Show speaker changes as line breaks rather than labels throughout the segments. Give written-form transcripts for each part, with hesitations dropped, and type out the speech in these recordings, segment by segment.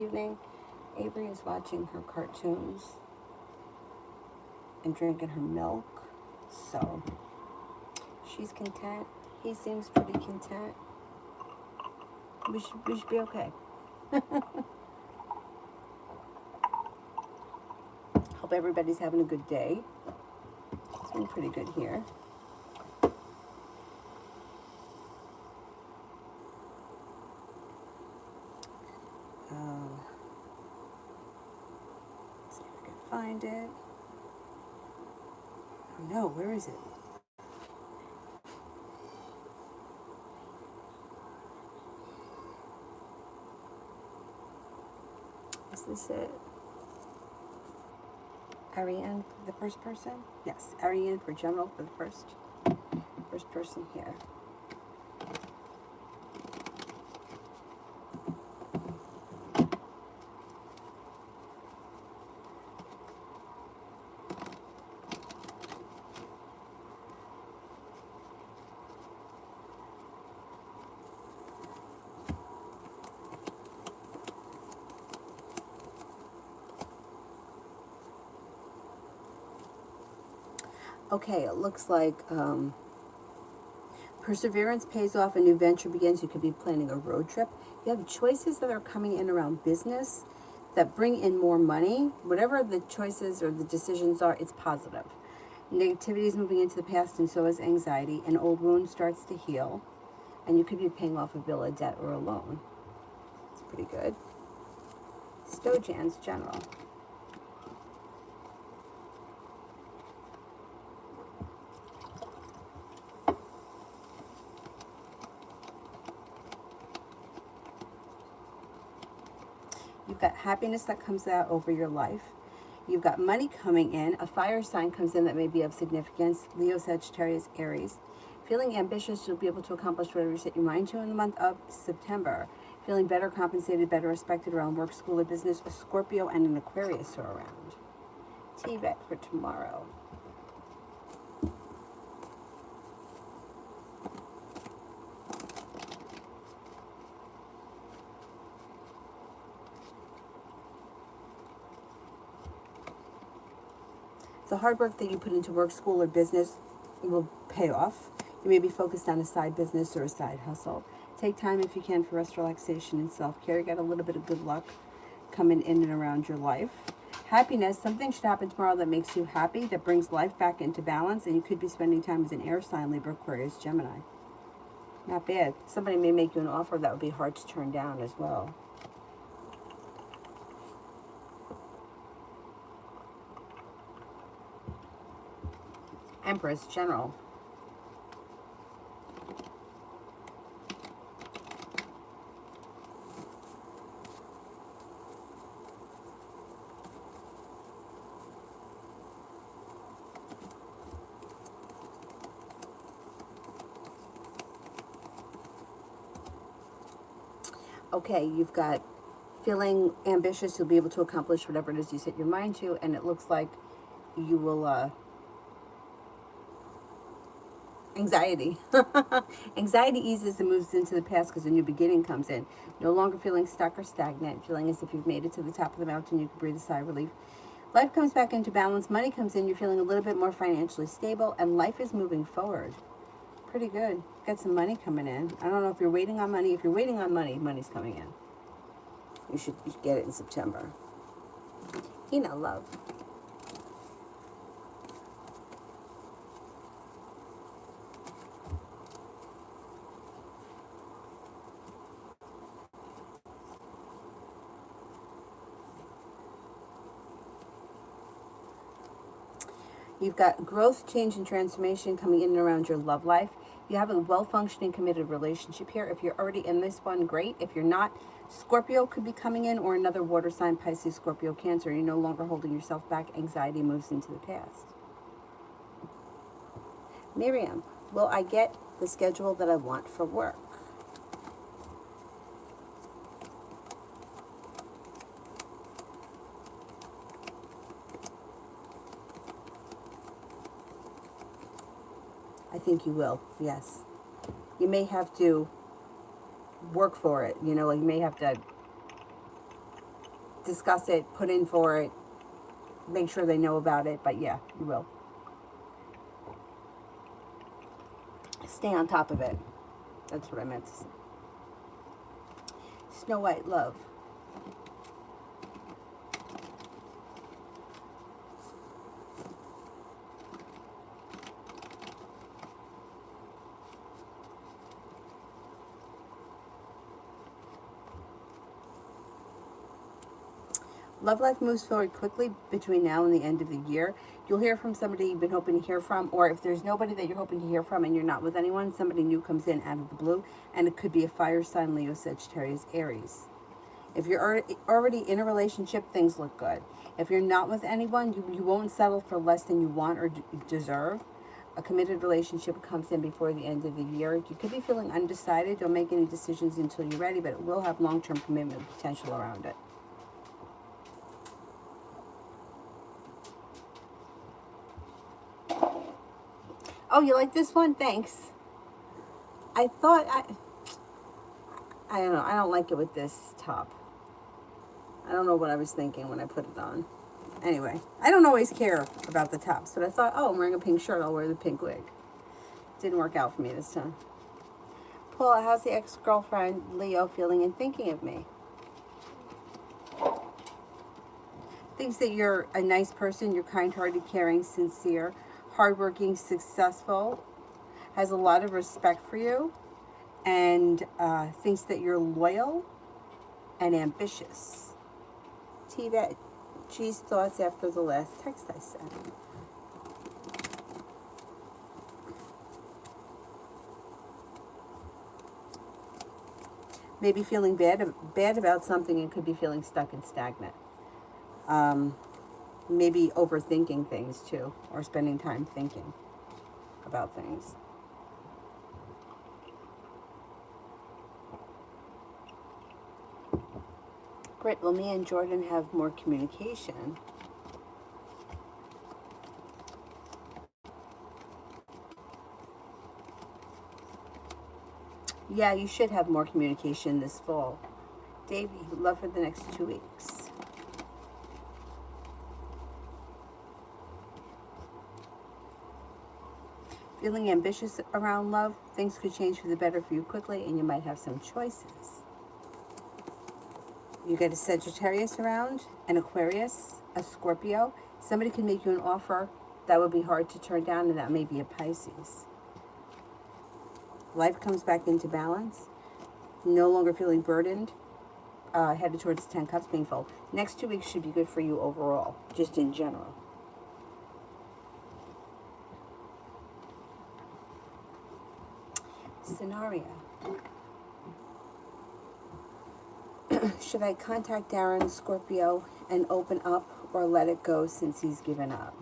evening. Avery is watching her cartoons and drinking her milk, so she's content. He seems pretty content. We should be okay. Hope everybody's having a good day. It's been pretty good here. See if I can find it. Oh no, where is it? Is this it? Ariane, the first person? Yes, Ariane for general for the first person here. Okay, it looks like perseverance pays off, a new venture begins. You could be planning a road trip. You have choices that are coming in around business that bring in more money. Whatever the choices or the decisions are, it's positive. Negativity is moving into the past, and so is anxiety. An old wound starts to heal, and you could be paying off a bill, a debt, or a loan. It's pretty good. Stojans General. You've got happiness that comes out over your life. You've got money coming in. A fire sign comes in that may be of significance. Leo, Sagittarius, Aries. Feeling ambitious, you'll be able to accomplish whatever you set your mind to in the month of September. Feeling better compensated, better respected around work, school, or business. A Scorpio and an Aquarius are around. T-Bet for tomorrow. The hard work that you put into work, school, or business will pay off. You may be focused on a side business or a side hustle. Take time if you can for rest, relaxation, and self-care. You got a little bit of good luck coming in and around your life. Happiness, something should happen tomorrow that makes you happy, that brings life back into balance, and you could be spending time as an air sign, Libra, Aquarius, Gemini. Not bad. Somebody may make you an offer that would be hard to turn down as well. Empress, General. Okay, you've got feeling ambitious, you'll be able to accomplish whatever it is you set your mind to, and it looks like you will, anxiety. Anxiety eases and moves into the past because a new beginning comes in. No longer feeling stuck or stagnant, feeling as if you've made it to the top of the mountain, you can breathe a sigh of relief. Life comes back into balance, money comes in, you're feeling a little bit more financially stable, and life is moving forward. Pretty good. Got some money coming in. I don't know if you're waiting on money. If you're waiting on money, money's coming in. You should get it in September. Love. You've got growth, change, and transformation coming in and around your love life. You have a well-functioning, committed relationship here. If you're already in this one, great. If you're not, Scorpio could be coming in, or another water sign, Pisces, Scorpio, Cancer. You're no longer holding yourself back. Anxiety moves into the past. Miriam, will I get the schedule that I want for work? I think you will, yes. You may have to work for it, like you may have to discuss it, put in for it, make sure they know about it. But yeah, you will. Stay on top of it. That's what I meant to say. Snow White love. Love life moves forward quickly between now and the end of the year. You'll hear from somebody you've been hoping to hear from, or if there's nobody that you're hoping to hear from and you're not with anyone, somebody new comes in out of the blue, and it could be a fire sign, Leo, Sagittarius, Aries. If you're already in a relationship, things look good. If you're not with anyone, you won't settle for less than you want or deserve. A committed relationship comes in before the end of the year. You could be feeling undecided. Don't make any decisions until you're ready, but it will have long-term commitment potential around it. Oh, you like this one? Thanks. I thought I don't know. I don't like it with this top. I don't know what I was thinking when I put it on. Anyway, I don't always care about the tops, but I thought, oh, I'm wearing a pink shirt. I'll wear the pink wig. Didn't work out for me this time. Paula, how's the ex-girlfriend Leo feeling and thinking of me? Thinks that you're a nice person. You're kind-hearted, caring, sincere, hardworking, successful, has a lot of respect for you, and thinks that you're loyal and ambitious. T-Vet, G's thoughts after the last text I sent. Maybe feeling bad about something and could be feeling stuck and stagnant. Maybe overthinking things too, or spending time thinking about things. Britt, will me and Jordan have more communication? Yeah, you should have more communication this fall. Davey, love for the next 2 weeks. Feeling ambitious around love, things could change for the better for you quickly, and you might have some choices. You get a Sagittarius around, an Aquarius, a Scorpio. Somebody can make you an offer that would be hard to turn down, and that may be a Pisces. Life comes back into balance. No longer feeling burdened. Headed towards 10 cups being full. Next 2 weeks should be good for you overall, just in general. Scenario. Should I contact Darren, Scorpio, and open up, or let it go since he's given up?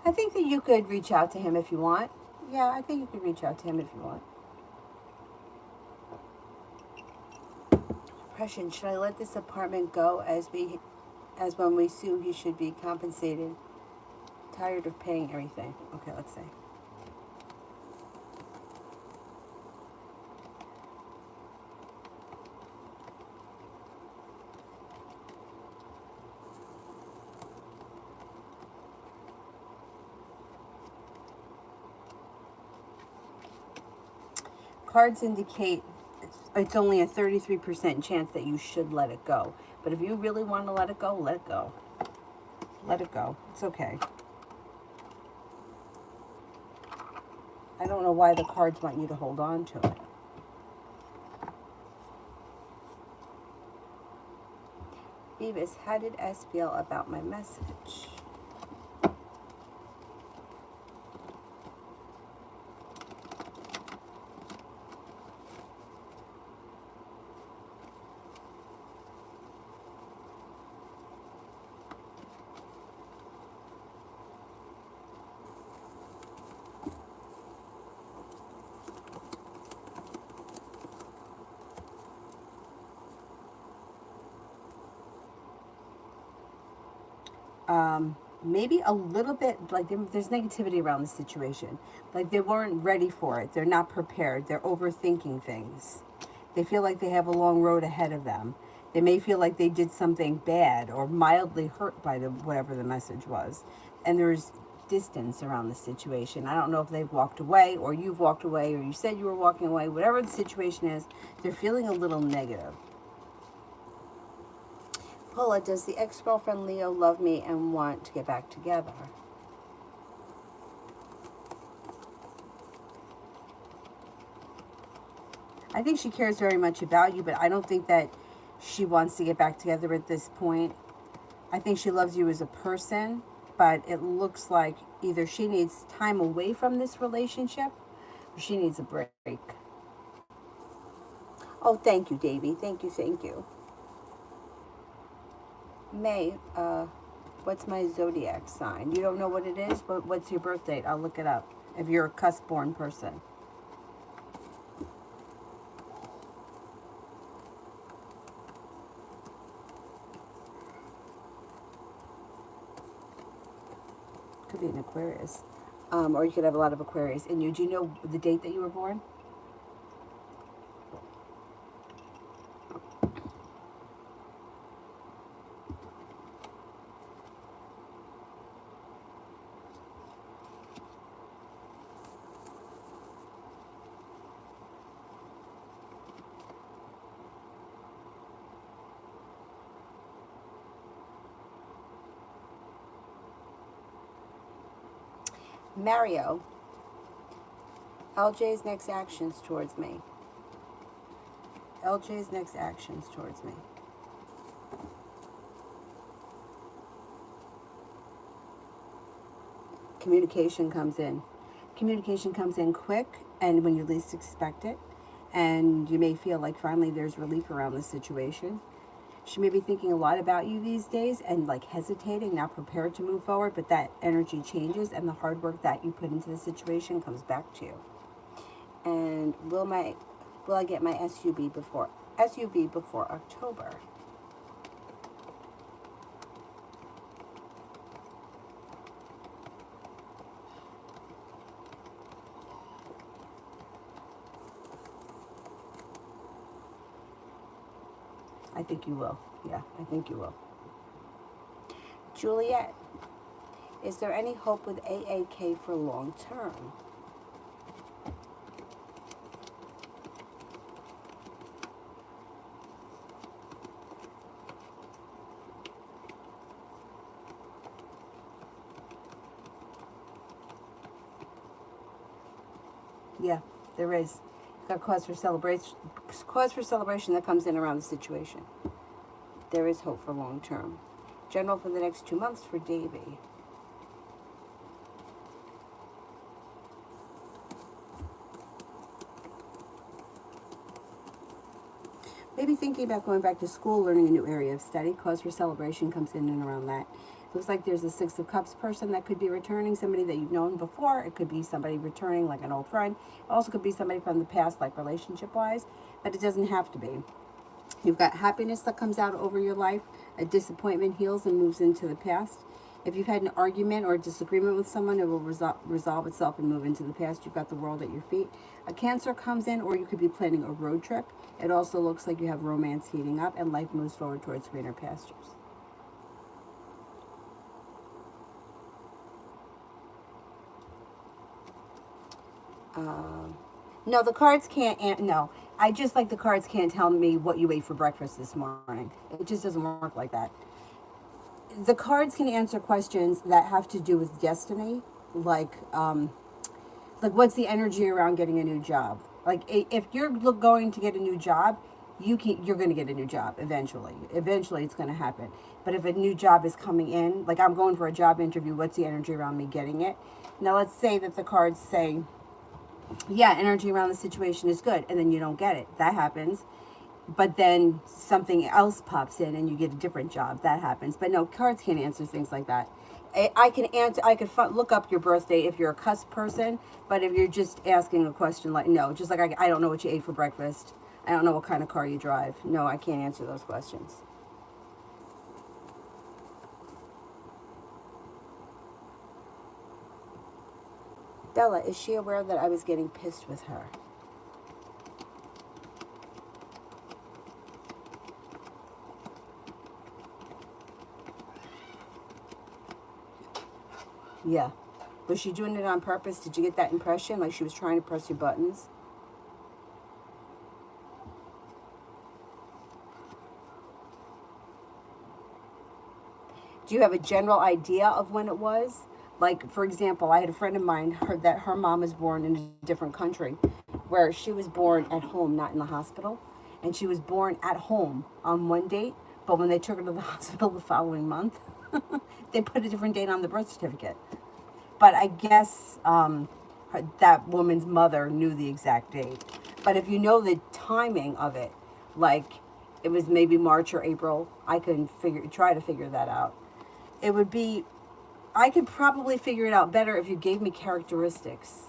I think that you could reach out to him if you want. Yeah, I think you could reach out to him if you want. Depression. Should I let this apartment go as when we sue he should be compensated? Tired of paying everything. Okay, let's see. Cards indicate it's only a 33% chance that you should let it go. But if you really want to let it go, let it go. Let it go. It's okay. I don't know why the cards want you to hold on to it. Beavis, how did S feel about my message? Maybe a little bit like there's negativity around the situation. Like they weren't ready for it. They're not prepared. They're overthinking things. They feel like they have a long road ahead of them. They may feel like they did something bad or mildly hurt by the whatever the message was. And there's distance around the situation. I don't know if they've walked away or you've walked away or you said you were walking away. Whatever the situation is, they're feeling a little negative. Paula, does the ex-girlfriend Leo love me and want to get back together? I think she cares very much about you, but I don't think that she wants to get back together at this point. I think she loves you as a person, but it looks like either she needs time away from this relationship or she needs a break. Oh, thank you, Davy. Thank you, thank you. May, what's my zodiac sign? You don't know what it is? What's your birth date? I'll look it up. If you're a cusp-born person. Could be an Aquarius. Or you could have a lot of Aquarius in you. Do you know the date that you were born? Mario, LJ's next actions towards me. LJ's next actions towards me. Communication comes in. Communication comes in quick and when you least expect it. And you may feel like finally there's relief around the situation. She may be thinking a lot about you these days and like hesitating, not prepared to move forward, but that energy changes and the hard work that you put into the situation comes back to you. And will I get my SUV before October? I think you will. Yeah, I think you will. Juliet, is there any hope with AAK for long term? Yeah, there is. Got cause for celebration. Cause for celebration that comes in around the situation. There is hope for long term. General for the next 2 months for Davy. Maybe thinking about going back to school, learning a new area of study. Cause for celebration comes in and around that. Looks like there's a Six of Cups person that could be returning, somebody that you've known before. It could be somebody returning like an old friend. It also could be somebody from the past, like relationship-wise, but it doesn't have to be. You've got happiness that comes out over your life. A disappointment heals and moves into the past. If you've had an argument or a disagreement with someone, it will resolve itself and move into the past. You've got the world at your feet. A Cancer comes in, or you could be planning a road trip. It also looks like you have romance heating up and life moves forward towards greener pastures. No, the cards can't. No, I just like the cards can't tell me what you ate for breakfast this morning. It just doesn't work like that. The cards can answer questions that have to do with destiny, like what's the energy around getting a new job. Like if you're going to get a new job, you're going to get a new job eventually. Eventually, it's going to happen. But if a new job is coming in, like I'm going for a job interview, what's the energy around me getting it? Now, let's say that the cards say, yeah, energy around the situation is good, and then you don't get it. That happens. But then something else pops in and you get a different job. That happens. But no, cards can't answer things like that. I can answer. I could look up your birthday if you're a cusp person. But if you're just asking a question like, no, just like I don't know what you ate for breakfast. I don't know what kind of car you drive. No, I can't answer those questions. Bella, is she aware that I was getting pissed with her? Yeah. Was she doing it on purpose? Did you get that impression? Like she was trying to press your buttons? Do you have a general idea of when it was? Like, for example, I had a friend of mine heard that her mom was born in a different country, where she was born at home, not in the hospital. And she was born at home on one date, but when they took her to the hospital the following month, they put a different date on the birth certificate. But I guess that woman's mother knew the exact date. But if you know the timing of it, like it was maybe March or April, I can try to figure that out. It would be, I could probably figure it out better if you gave me characteristics.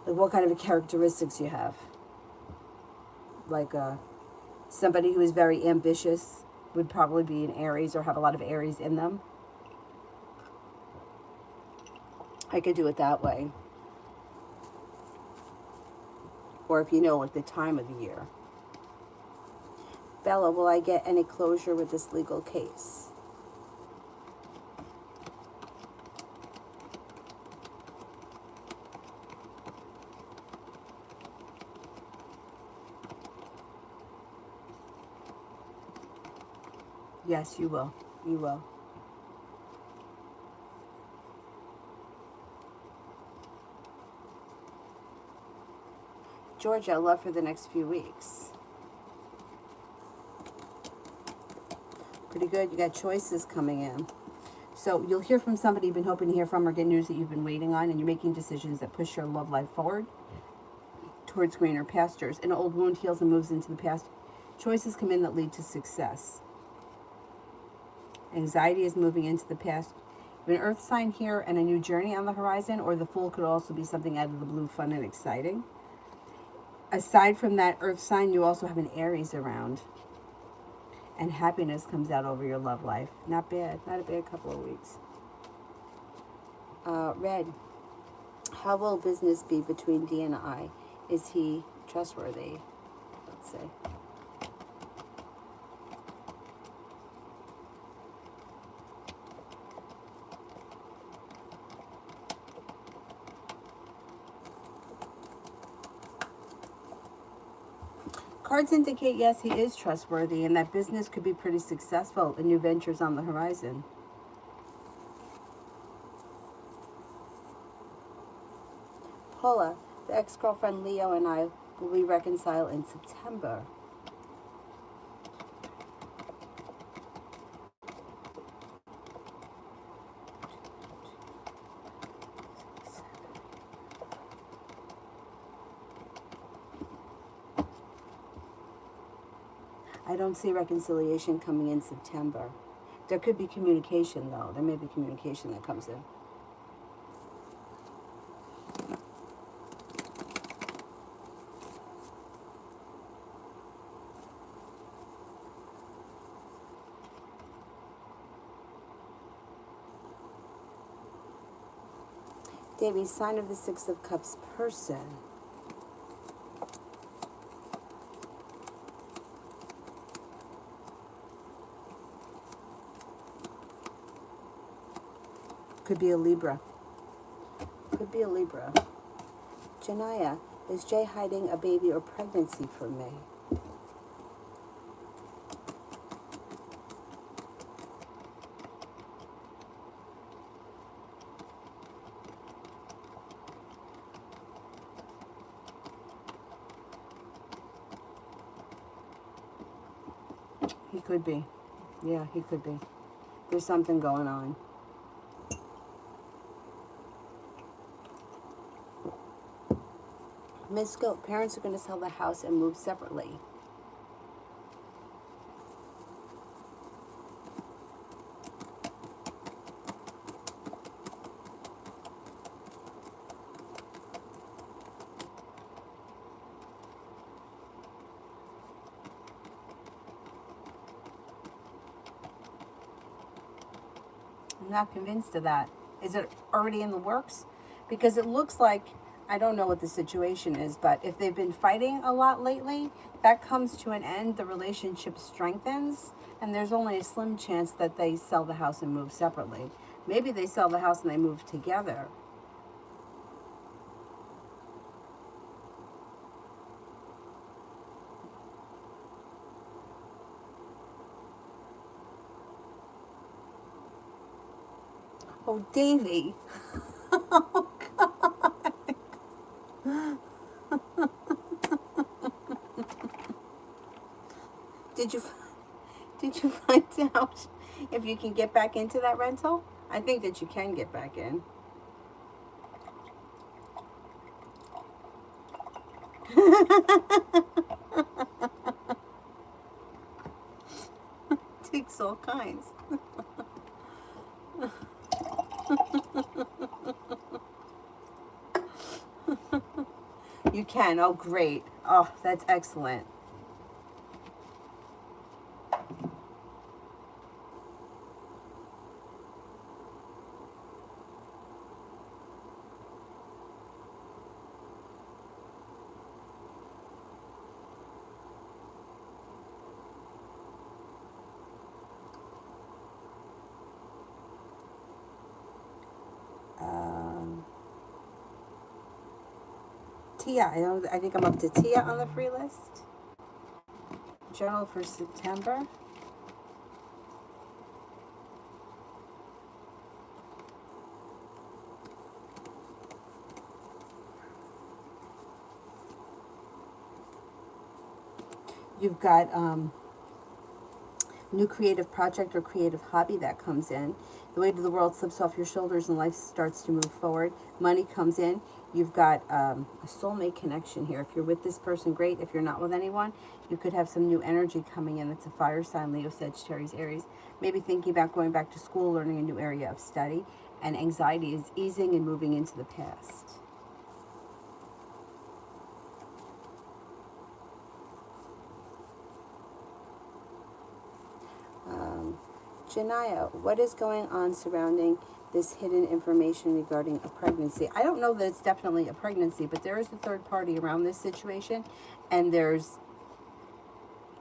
Like what kind of characteristics you have. Like somebody who is very ambitious would probably be an Aries or have a lot of Aries in them. I could do it that way. Or if you know like the time of the year. Bella, will I get any closure with this legal case? Yes, you will. You will. Georgia, love for the next few weeks. Pretty good. You got choices coming in. So you'll hear from somebody you've been hoping to hear from or get news that you've been waiting on, and you're making decisions that push your love life forward towards greener pastures. An old wound heals and moves into the past. Choices come in that lead to success. Anxiety is moving into the past. You have an earth sign here and a new journey on the horizon, or the Fool could also be something out of the blue, fun and exciting. Aside from that earth sign, you also have an Aries around. And happiness comes out over your love life. Not bad. Not a bad couple of weeks. Red. How will business be between D and I? Is he trustworthy? Let's see. Cards indicate, yes, he is trustworthy, and that business could be pretty successful and new ventures on the horizon. Paula, the ex-girlfriend Leo and I will be reconciled in September. I don't see reconciliation coming in September. There could be communication, though. There may be communication that comes in. Davy, sign of the Six of Cups person. Could be a Libra. Could be a Libra. Janaya, is Jay hiding a baby or pregnancy from me? He could be. Yeah, he could be. There's something going on. Miss Goat, parents are going to sell the house and move separately. I'm not convinced of that. Is it already in the works? Because it looks like, I don't know what the situation is, but if they've been fighting a lot lately, that comes to an end, the relationship strengthens, and there's only a slim chance that they sell the house and move separately. Maybe they sell the house and they move together. Oh, Davy. Oh, God. Did you did you find out if you can get back into that rental? I think that you can get back in. Takes all kinds. You can. Oh, great. Oh, that's excellent. Um, Tia, I think I'm up to Tia on the free list. Journal for September. You've got new creative project or creative hobby that comes in. The weight of the world slips off your shoulders and life starts to move forward. Money comes in. You've got a soulmate connection here. If you're with this person, great. If you're not with anyone, you could have some new energy coming in. It's a fire sign, Leo, Sagittarius, Aries. Maybe thinking about going back to school, learning a new area of study. And anxiety is easing and moving into the past. Janaya, what is going on surrounding this hidden information regarding a pregnancy? I don't know that it's definitely a pregnancy, but there is a third party around this situation, and there's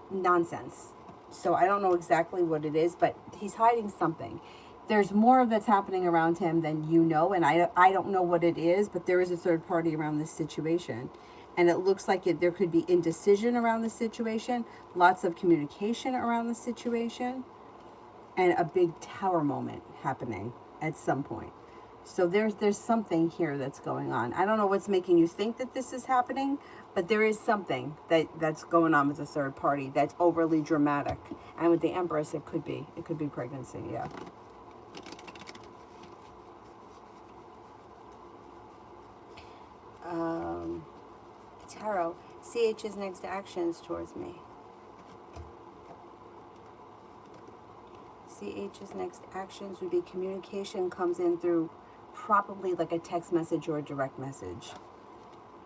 nonsense. So I don't know exactly what it is, but he's hiding something. There's more that's happening around him than you know, and I don't know what it is, but there is a third party around this situation. And it looks like there could be indecision around the situation, lots of communication around the situation, and a big tower moment happening at some point. So there's something here that's going on. I don't know what's making you think that this is happening, but there is something that's going on with the third party that's overly dramatic. And with the Empress, it could be pregnancy. Yeah. Tarot. CH's next actions towards me. CH's next actions would be communication comes in through probably like a text message or a direct message.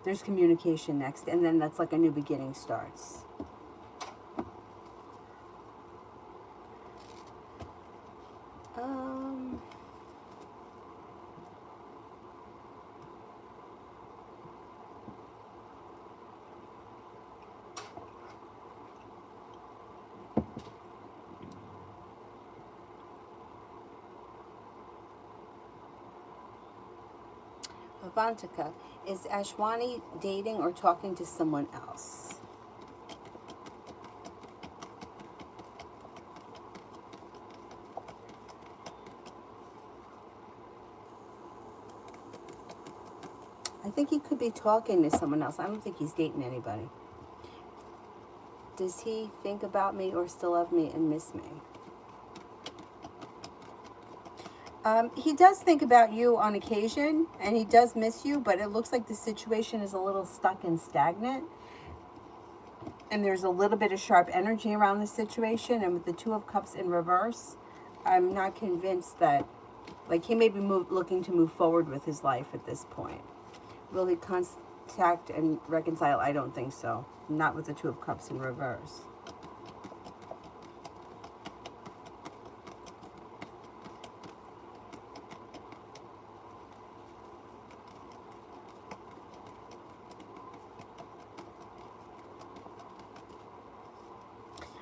There's communication next, and then that's like a new beginning starts. Avantika, is Ashwani dating or talking to someone else? I think he could be talking to someone else. I don't think he's dating anybody. Does he think about me or still love me and miss me? He does think about you on occasion, and he does miss you, but it looks like the situation is a little stuck and stagnant. And there's a little bit of sharp energy around the situation. And with the Two of Cups in reverse, I'm not convinced that, like, he may be looking to move forward with his life at this point. Will he contact and reconcile? I don't think so. Not with the Two of Cups in reverse.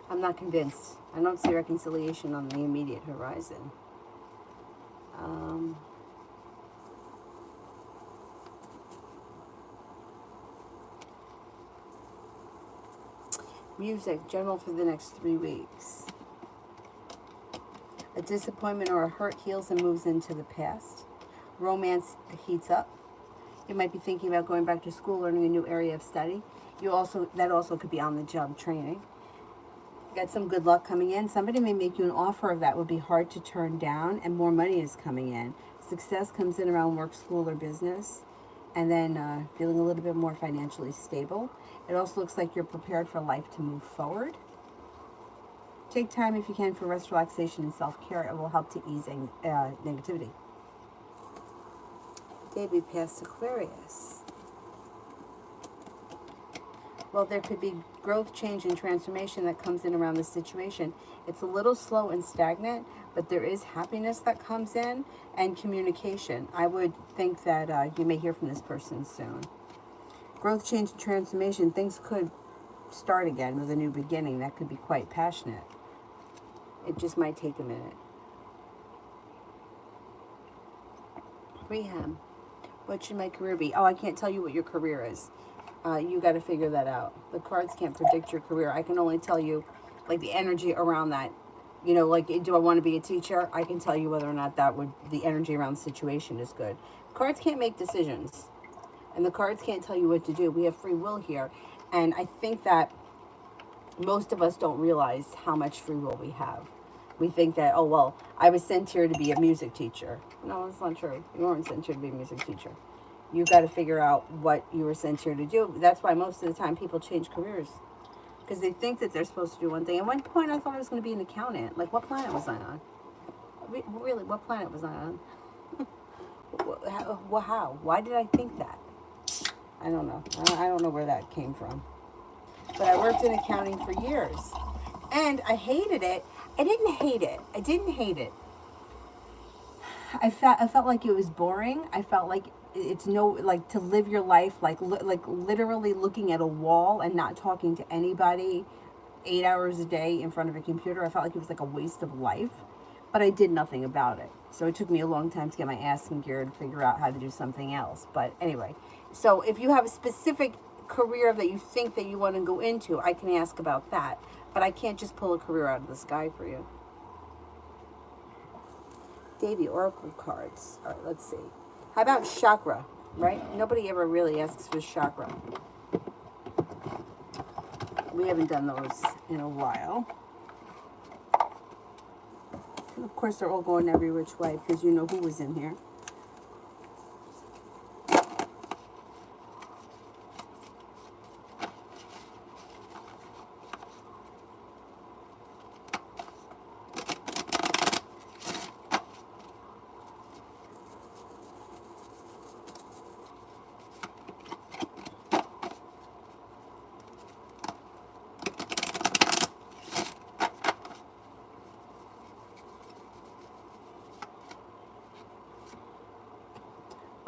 I'm not convinced. I don't see reconciliation on the immediate horizon. Um, Music, general for the next 3 weeks. A disappointment or a hurt heals and moves into the past. Romance heats up. You might be thinking about going back to school, learning a new area of study. That also could be on the job training. Got some good luck coming in. Somebody may make you an offer of that would be hard to turn down, and more money is coming in. Success comes in around work, school, or business, and then feeling a little bit more financially stable. It also looks like you're prepared for life to move forward. Take time if you can for rest, relaxation, and self-care. It will help to ease negativity. Day past Aquarius. Well, there could be growth, change, and transformation that comes in around this situation. It's a little slow and stagnant, but there is happiness that comes in and communication. I would think that you may hear from this person soon. Growth, change, and transformation. Things could start again with a new beginning. That could be quite passionate. It just might take a minute. Rehab. What should my career be? Oh, I can't tell you what your career is. You got to figure that out. The cards can't predict your career. I can only tell you, like, the energy around that. You know, like, do I want to be a teacher? I can tell you whether or not the energy around the situation is good. Cards can't make decisions. And the cards can't tell you what to do. We have free will here. And I think that most of us don't realize how much free will we have. We think that, oh, well, I was sent here to be a music teacher. No, that's not true. You weren't sent here to be a music teacher. You got to figure out what you were sent here to do. That's why most of the time people change careers, because they think that they're supposed to do one thing. At one point, I thought I was going to be an accountant. Like, what planet was I on? Really, what planet was I on? How? Why did I think that? I don't know. I don't know where that came from. But I worked in accounting for years. And I hated it. I didn't hate it. I felt like it was boring. I felt like it's like to live your life like literally looking at a wall and not talking to anybody 8 hours a day in front of a computer. I felt like it was like a waste of life, but I did nothing about it. So it took me a long time to get my ass in gear to figure out how to do something else. But anyway, so if you have a specific career that you think that you want to go into, I can ask about that. But I can't just pull a career out of the sky for you. Davy Oracle cards. All right, let's see. How about chakra, right? Nobody ever really asks for chakra. We haven't done those in a while. And of course, they're all going every which way because you know who was in here.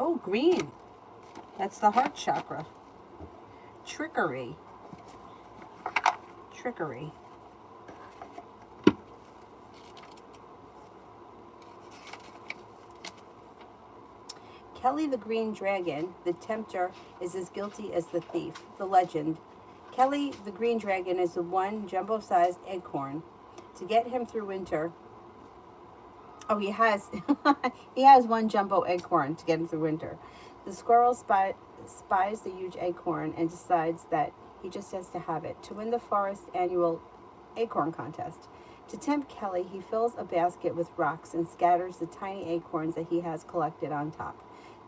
Oh, green. That's the heart chakra. Trickery. Kelly the Green Dragon, the tempter, is as guilty as the thief. The legend. Kelly the Green Dragon is the one jumbo-sized acorn. To get him through winter... Oh, he has he has one jumbo acorn to get him through winter. The squirrel spies the huge acorn and decides that he just has to have it to win the forest annual acorn contest. To tempt Kelly, he fills a basket with rocks and scatters the tiny acorns that he has collected on top.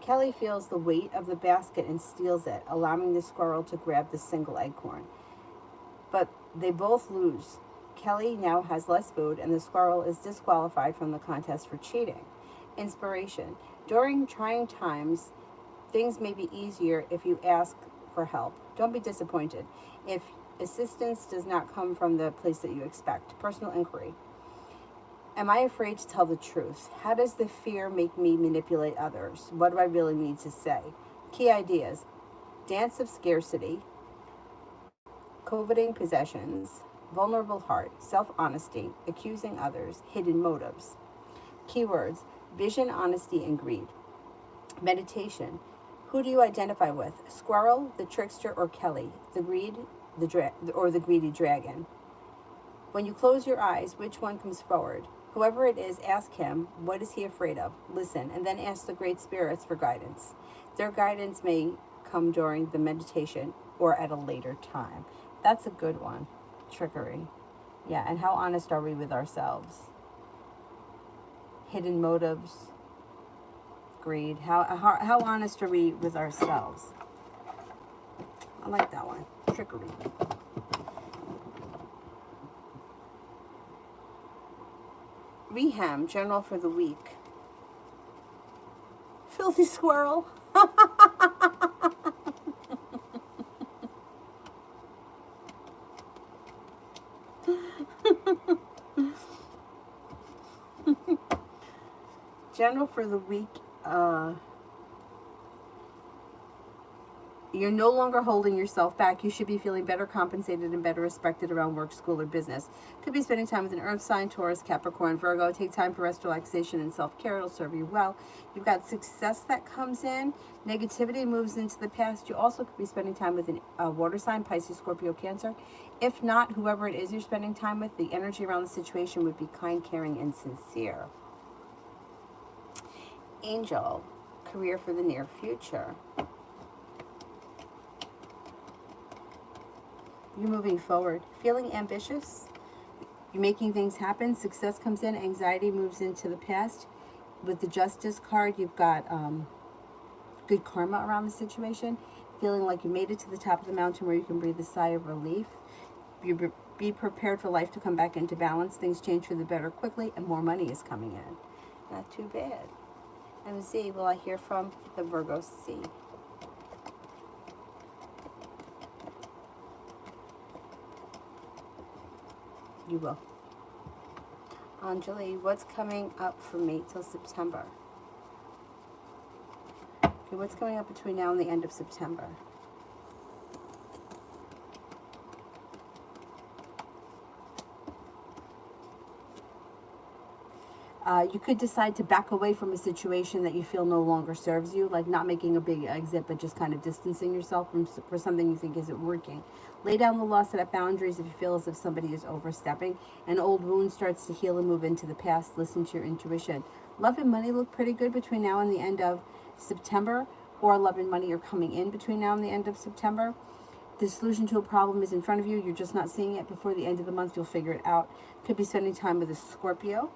Kelly feels the weight of the basket and steals it, allowing the squirrel to grab the single acorn. But they both lose. Kelly now has less food, and the squirrel is disqualified from the contest for cheating. Inspiration. During trying times, things may be easier if you ask for help. Don't be disappointed if assistance does not come from the place that you expect. Personal inquiry. Am I afraid to tell the truth? How does the fear make me manipulate others? What do I really need to say? Key ideas. Dance of scarcity. Coveting possessions. vulnerable heart, self-honesty, accusing others, hidden motives. Keywords: vision, honesty, and greed. Meditation. Who do you identify with? Squirrel, the trickster, or Kelly? The greed, or the greedy dragon? When you close your eyes, which one comes forward? Whoever it is, ask him, what is he afraid of? Listen, and then ask the great spirits for guidance. Their guidance may come during the meditation or at a later time. That's a good one. Trickery. Yeah, and how honest are we with ourselves? Hidden motives, greed. How honest are we with ourselves? I like that one. Trickery. Reham, general for the week. Filthy squirrel. General for the week. You're no longer holding yourself back. You should be feeling better compensated and better respected around work, school, or business. Could be spending time with an earth sign, Taurus, Capricorn, Virgo. Take time for rest, relaxation, and self-care. It'll serve you well. You've got success that comes in. Negativity moves into the past. You also could be spending time with a water sign, Pisces, Scorpio, Cancer. If not, whoever it is you're spending time with, the energy around the situation would be kind, caring, and sincere. Angel, career for the near future. You're moving forward, feeling ambitious. You're making things happen. Success comes in. Anxiety moves into the past. With the Justice card, you've got good karma around the situation. Feeling like you made it to the top of the mountain where you can breathe a sigh of relief. You be prepared for life to come back into balance. Things change for the better quickly, and more money is coming in. Not too bad. MZ, will I hear from the Virgo C? You will. Anjali, what's coming up for me till September? Okay, what's coming up between now and the end of September? You could decide to back away from a situation that you feel no longer serves you, like not making a big exit, but just kind of distancing yourself for something you think isn't working. Lay down the law, set up boundaries if you feel as if somebody is overstepping. An old wound starts to heal and move into the past. Listen to your intuition. Love and money look pretty good between now and the end of September, or love and money are coming in between now and the end of September. The solution to a problem is in front of you. You're just not seeing it. Before the end of the month, you'll figure it out. Could be spending time with a Scorpio.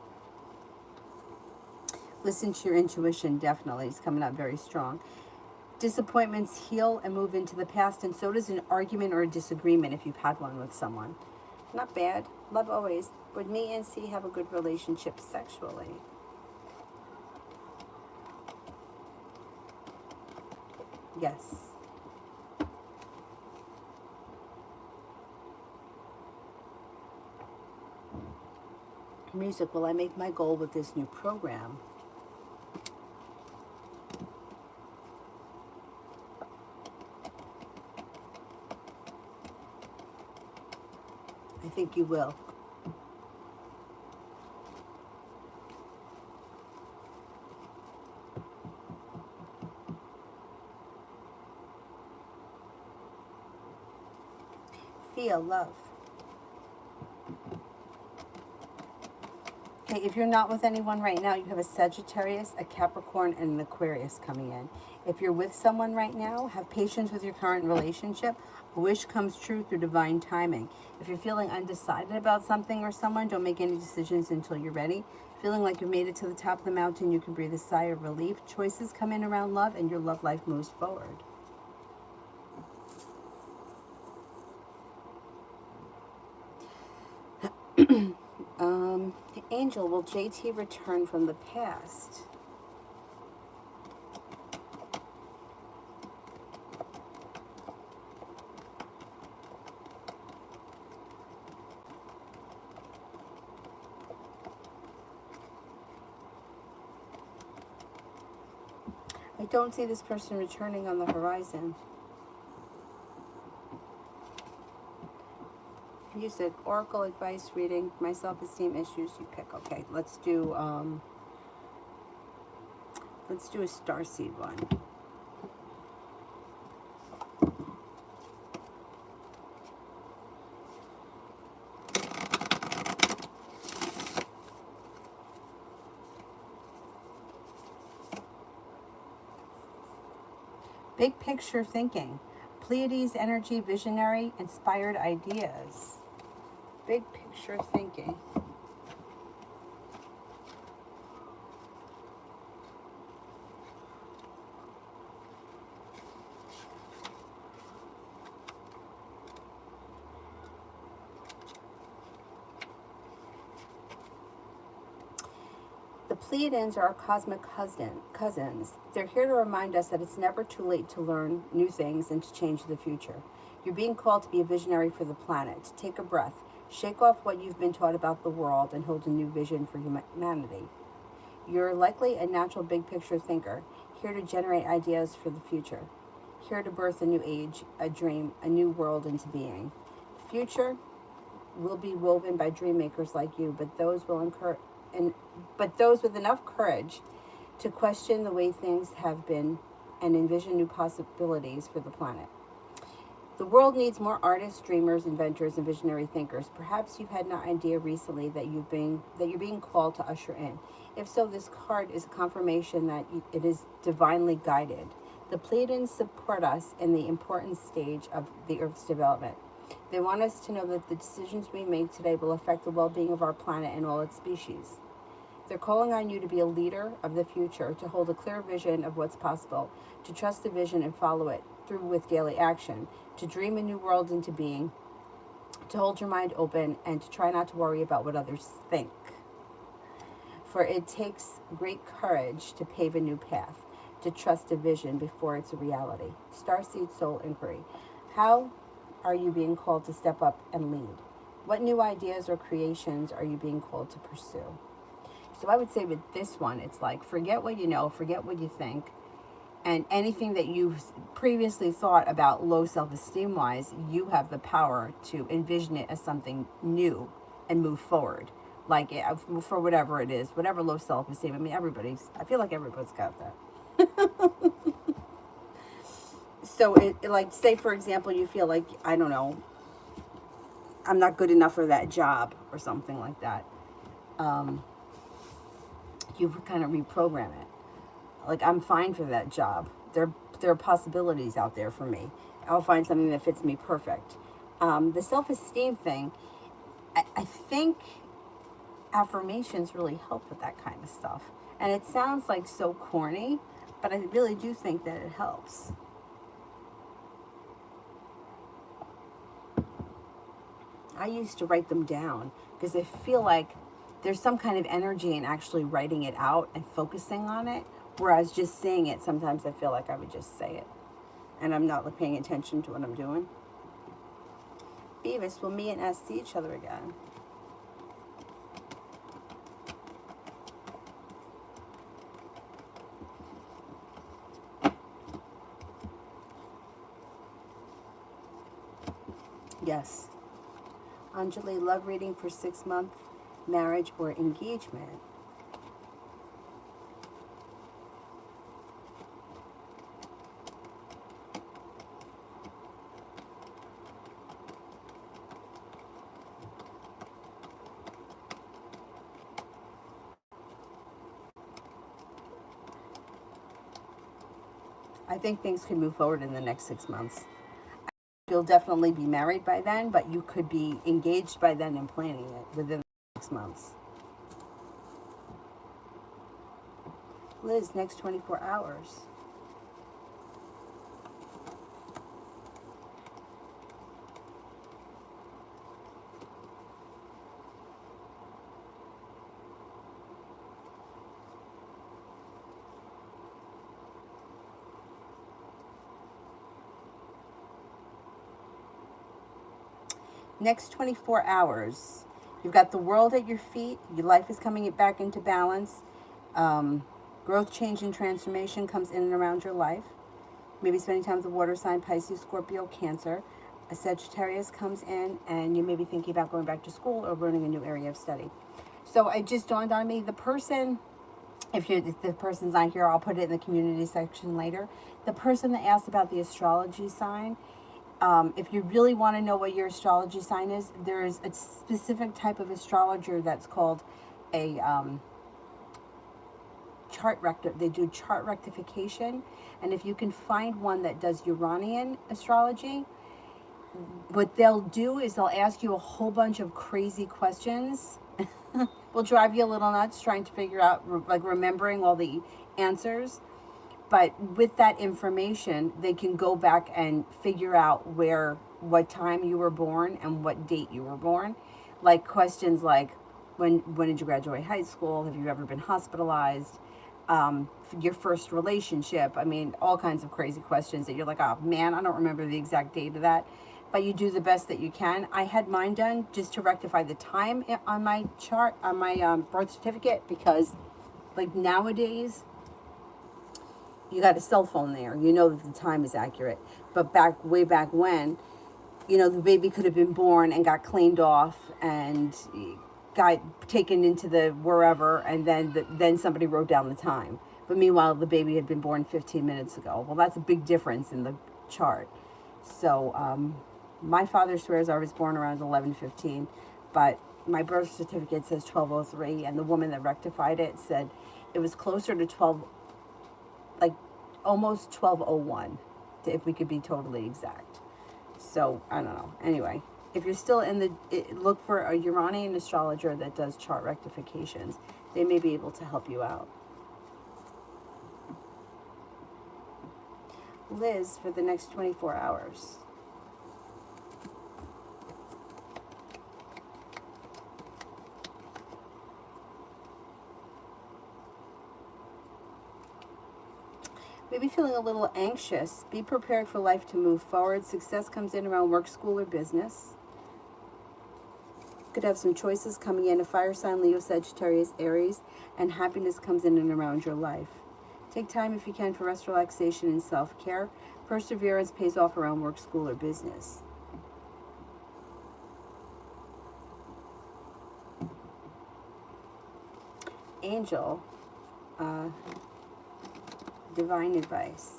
Listen to your intuition, definitely. It's coming up very strong. Disappointments heal and move into the past, and so does an argument or a disagreement if you've had one with someone. Not bad. Love always. Would me and C have a good relationship sexually? Yes. Music, will I make my goal with this new program? I think you will. Feel love. Okay, if you're not with anyone right now, you have a Sagittarius, a Capricorn, and an Aquarius coming in. If you're with someone right now, have patience with your current relationship. A wish comes true through divine timing. If you're feeling undecided about something or someone, don't make any decisions until you're ready. Feeling like you've made it to the top of the mountain, you can breathe a sigh of relief. Choices come in around love, and your love life moves forward. Angel, will JT return from the past? I don't see this person returning on the horizon. Music, oracle advice reading, my self-esteem issues. You pick. Okay, let's do a starseed one. Big picture thinking. Pleiades energy, visionary, inspired ideas. Big picture thinking. The Pleiadians are our cosmic cousins. They're here to remind us that it's never too late to learn new things and to change the future. You're being called to be a visionary for the planet. Take a breath, shake off what you've been taught about the world, and hold a new vision for humanity. You're likely a natural big picture thinker, here to generate ideas for the future, here to birth a new age, a dream, a new world into being. The future will be woven by dream makers like you, but those with enough courage to question the way things have been and envision new possibilities for the planet. The world needs more artists, dreamers, inventors, and visionary thinkers. Perhaps you've had an idea recently that you're being called to usher in. If so, this card is a confirmation that it is divinely guided. The Pleiadians support us in the important stage of the Earth's development. They want us to know that the decisions we make today will affect the well-being of our planet and all its species. They're calling on you to be a leader of the future, to hold a clear vision of what's possible, to trust the vision and follow it through with daily action, to dream a new world into being, to hold your mind open, and to try not to worry about what others think. For it takes great courage to pave a new path, to trust a vision before it's a reality. Starseed Soul Inquiry. How are you being called to step up and lead? What new ideas or creations are you being called to pursue? So I would say with this one, it's like, forget what you know, forget what you think, and anything that you've previously thought about low self-esteem wise, you have the power to envision it as something new and move forward. Like, for whatever it is, whatever low self-esteem. I mean, I feel like everybody's got that. So like, say for example, you feel like, I don't know, I'm not good enough for that job or something like that. You kind of reprogram it. Like, I'm fine for that job. There are possibilities out there for me. I'll find something that fits me perfect. The self-esteem thing, I think affirmations really help with that kind of stuff. And it sounds like so corny, but I really do think that it helps. I used to write them down because I feel like there's some kind of energy in actually writing it out and focusing on it. Whereas just saying it, sometimes I feel like I would just say it. And I'm not paying attention to what I'm doing. Beavis, will me and S see each other again? Yes. Anjali, love reading for 6 months, marriage or engagement. I think things can move forward in the next 6 months. You'll definitely be married by then, but you could be engaged by then and planning it within 6 months. Liz, next 24 hours. Next 24 hours. You've got the world at your feet. Your life is coming back into balance. Growth, change, and transformation comes in and around your life. Maybe spending time with the water sign, Pisces, Scorpio, Cancer. A Sagittarius comes in, and you may be thinking about going back to school or learning a new area of study. So it just dawned on me, the person, if the person's not here, I'll put it in the community section later. The person that asked about the astrology sign, if you really want to know what your astrology sign is, there is a specific type of astrologer that's called a they do chart rectification. And if you can find one that does Uranian astrology, what they'll do is they'll ask you a whole bunch of crazy questions. Will drive you a little nuts trying to figure out, like, remembering all the answers. But with that information, they can go back and figure out what time you were born and what date you were born. Like questions like, when did you graduate high school? Have you ever been hospitalized? Your first relationship. I mean, all kinds of crazy questions that you're like, oh man, I don't remember the exact date of that. But you do the best that you can. I had mine done just to rectify the time on my chart, on my birth certificate, because like nowadays, you got a cell phone there. You know that the time is accurate. But way back when, the baby could have been born and got cleaned off and got taken into the wherever, and then somebody wrote down the time. But meanwhile, the baby had been born 15 minutes ago. Well, that's a big difference in the chart. So my father swears I was born around 11:15, but my birth certificate says 12:03, and the woman that rectified it said it was closer to 12, like almost 12:01, if we could be totally exact. So I don't know. Anyway, if you're still look for a Uranian astrologer that does chart rectifications. They may be able to help you out. Liz, for the next 24 hours. Maybe feeling a little anxious. Be prepared for life to move forward. Success comes in around work, school, or business. Could have some choices coming in. A fire sign, Leo, Sagittarius, Aries, and happiness comes in and around your life. Take time if you can for rest, relaxation, and self-care. Perseverance pays off around work, school, or business. Angel, divine advice.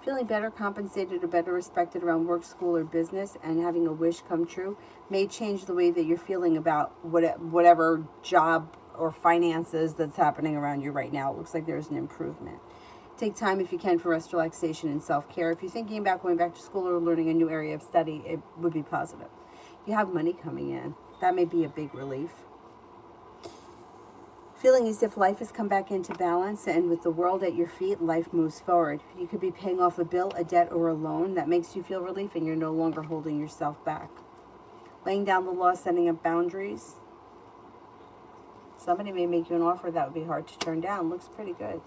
Feeling better compensated or better respected around work, school, or business, and having a wish come true may change the way that you're feeling about whatever job or finances that's happening around you right now. It looks like there's an improvement. Take time if you can for rest, relaxation, and self-care. If you're thinking about going back to school or learning a new area of study, it would be positive. You have money coming in. That may be a big relief. Feeling as if life has come back into balance, and with the world at your feet, life moves forward. You could be paying off a bill, a debt, or a loan that makes you feel relief, and you're no longer holding yourself back. Laying down the law, setting up boundaries. Somebody may make you an offer that would be hard to turn down. Looks pretty good.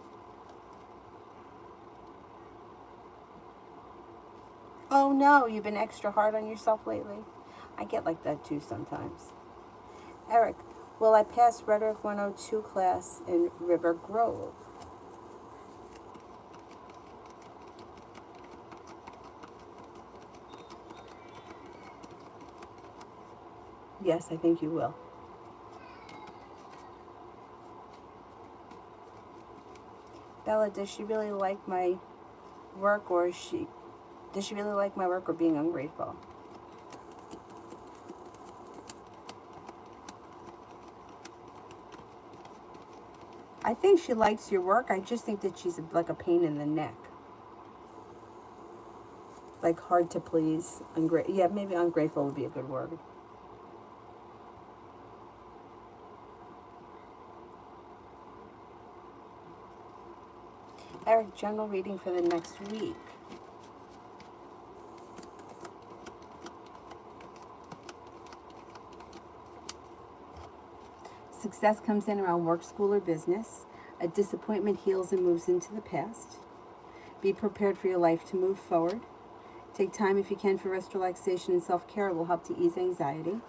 Oh no, you've been extra hard on yourself lately. I get like that too sometimes. Eric, will I pass Rhetoric 102 class in River Grove? Yes, I think you will. Bella, does she really like my work, or does she really like my work, or being ungrateful? I think she likes your work. I just think that she's like a pain in the neck. Like hard to please. Yeah, maybe ungrateful would be a good word. Eric, general reading for the next week. Success comes in around work, school, or business. A disappointment heals and moves into the past. Be prepared for your life to move forward. Take time if you can for rest, relaxation, and self-care. It will help to ease anxiety.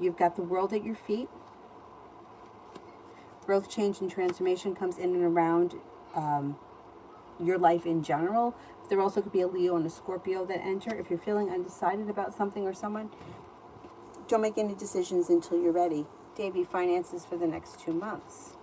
You've got the world at your feet. Growth, change, and transformation comes in and around your life in general. There also could be a Leo and a Scorpio that enter. If you're feeling undecided about something or someone, don't make any decisions until you're ready. Davy, finances for the next 2 months.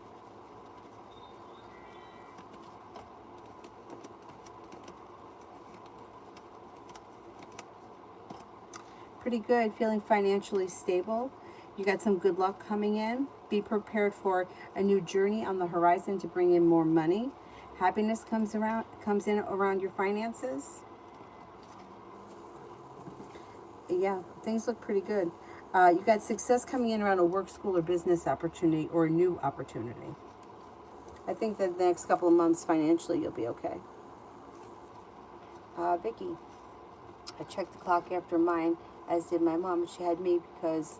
Pretty good. Feeling financially stable. You got some good luck coming in. Be prepared for a new journey on the horizon to bring in more money. Happiness comes in around your finances. Yeah, things look pretty good. You got success coming in around a work, school, or business opportunity or a new opportunity. I think that the next couple of months financially you'll be okay. Vicky, I checked the clock after mine, as did my mom. She had me because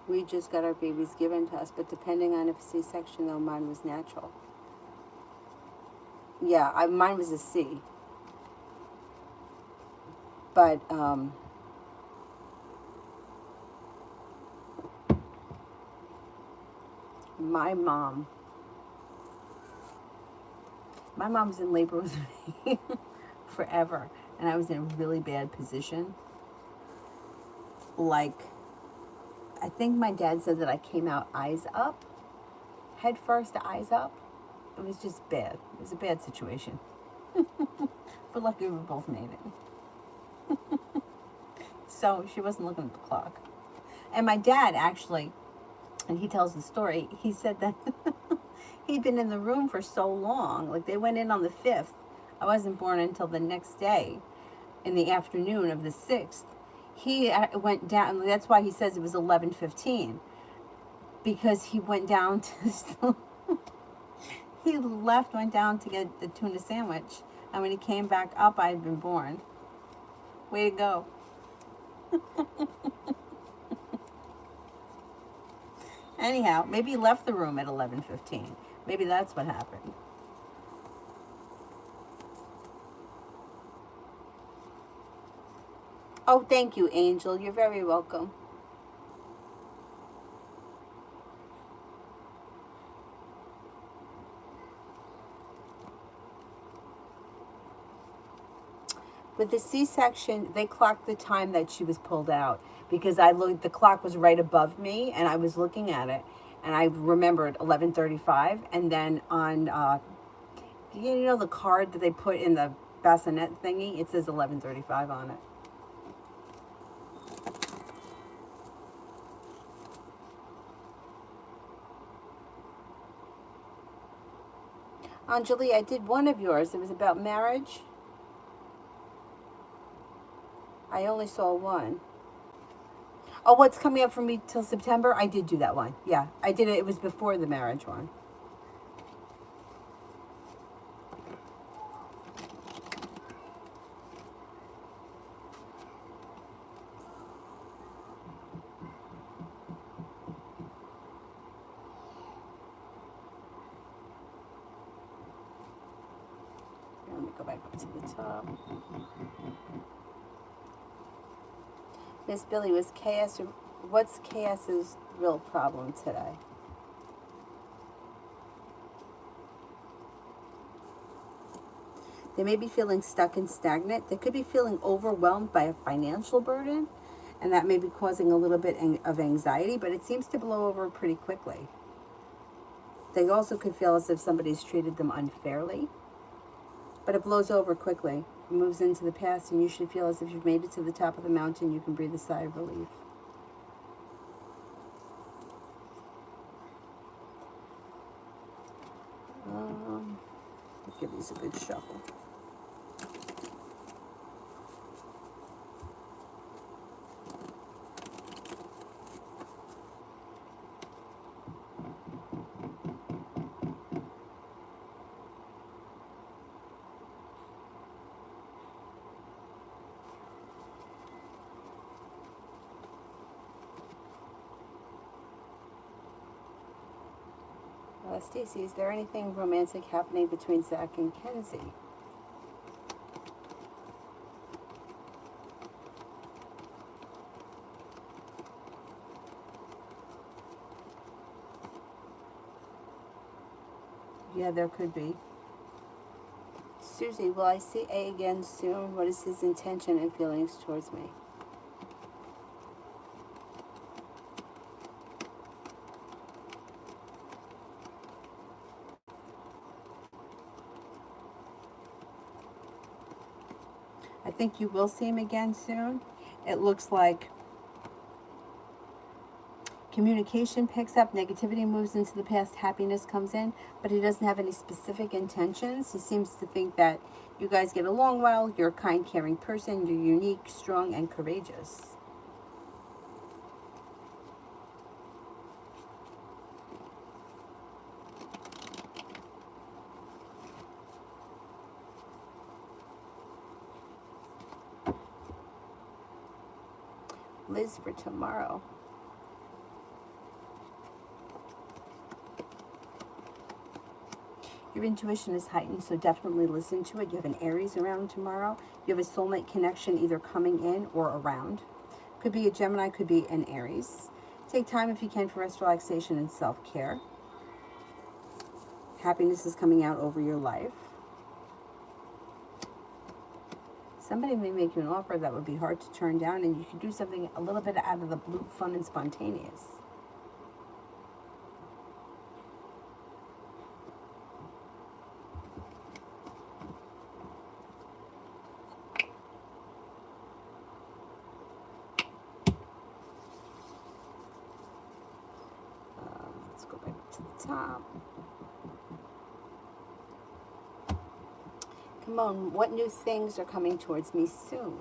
we just got our babies given to us, but depending on if C-section, though, mine was natural. Yeah, mine was a C. But, my mom was in labor with me forever, and I was in a really bad position. Like, I think my dad said that I came out eyes up, head first, eyes up. It was just bad. It was a bad situation. But luckily we both made it. So she wasn't looking at the clock. And my dad actually, and he tells the story, he said that he'd been in the room for so long. Like, they went in on the 5th. I wasn't born until the next day in the afternoon of the 6th. He went down, that's why he says it was 11:15, because he went down to, he went down to get the tuna sandwich, and when he came back up, I had been born. Way to go. Anyhow, maybe he left the room at 11:15. Maybe that's what happened. Oh, thank you, Angel. You're very welcome. With the C-section, they clocked the time that she was pulled out, because I looked, the clock was right above me, and I was looking at it, and I remembered 11:35, and then on, you know the card that they put in the bassinet thingy? It says 11:35 on it. Anjali, I did one of yours. It was about marriage. I only saw one. Oh, what's coming up for me till September? I did do that one. Yeah, I did it. It was before the marriage one. Let me go back up to the top. Miss Billy, what's KS's real problem today? They may be feeling stuck and stagnant. They could be feeling overwhelmed by a financial burden, and that may be causing a little bit of anxiety, but it seems to blow over pretty quickly. They also could feel as if somebody's treated them unfairly, but it blows over quickly. It moves into the past, and you should feel as if you've made it to the top of the mountain. You can breathe a sigh of relief. Give these a good shuffle. Stacy, is there anything romantic happening between Zach and Kenzie? Yeah, there could be. Susie, will I see A again soon? What is his intention and feelings towards me? I think you will see him again soon. It looks like communication picks up, negativity moves into the past, happiness comes in, but he doesn't have any specific intentions. He seems to think that you guys get along well, you're a kind, caring person, you're unique, strong, and courageous. Liz for tomorrow. Your intuition is heightened, so definitely listen to it. You have an Aries around tomorrow. You have a soulmate connection either coming in or around. Could be a Gemini, could be an Aries. Take time if you can for rest, relaxation, and self-care. Happiness is coming out over your life. Somebody may make you an offer that would be hard to turn down, and you can do something a little bit out of the blue, fun and spontaneous. Let's go back to the top. Come on, what new things are coming towards me soon?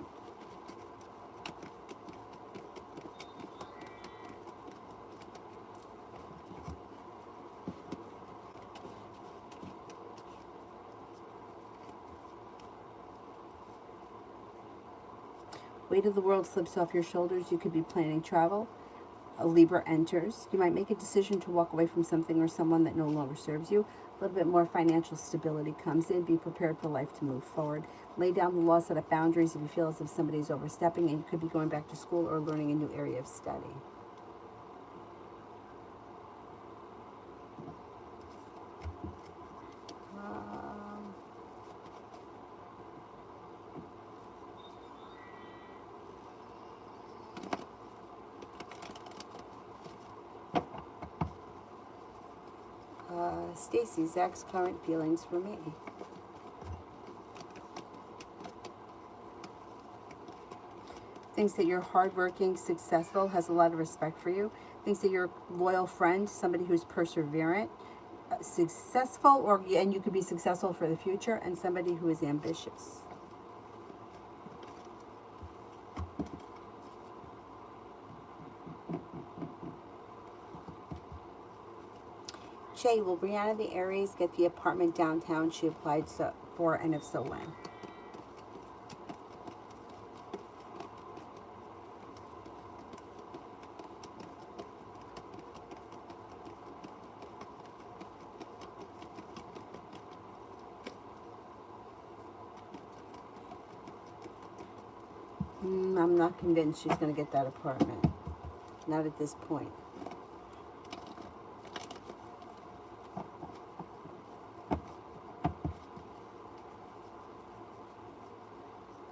Weight of the world slips off your shoulders. You could be planning travel. A Libra enters. You might make a decision to walk away from something or someone that no longer serves you. A little bit more financial stability comes in. Be prepared for life to move forward. Lay down the law, set up boundaries if you feel as if somebody's overstepping, and you could be going back to school or learning a new area of study. Stacy, Zach's current feelings for me. Thinks that you're hardworking, successful, has a lot of respect for you. Thinks that you're a loyal friend, somebody who's perseverant, successful, and you could be successful for the future, and somebody who is ambitious. Shay, will Brianna the Aries get the apartment downtown she applied for, and if so, when? I'm not convinced she's going to get that apartment. Not at this point.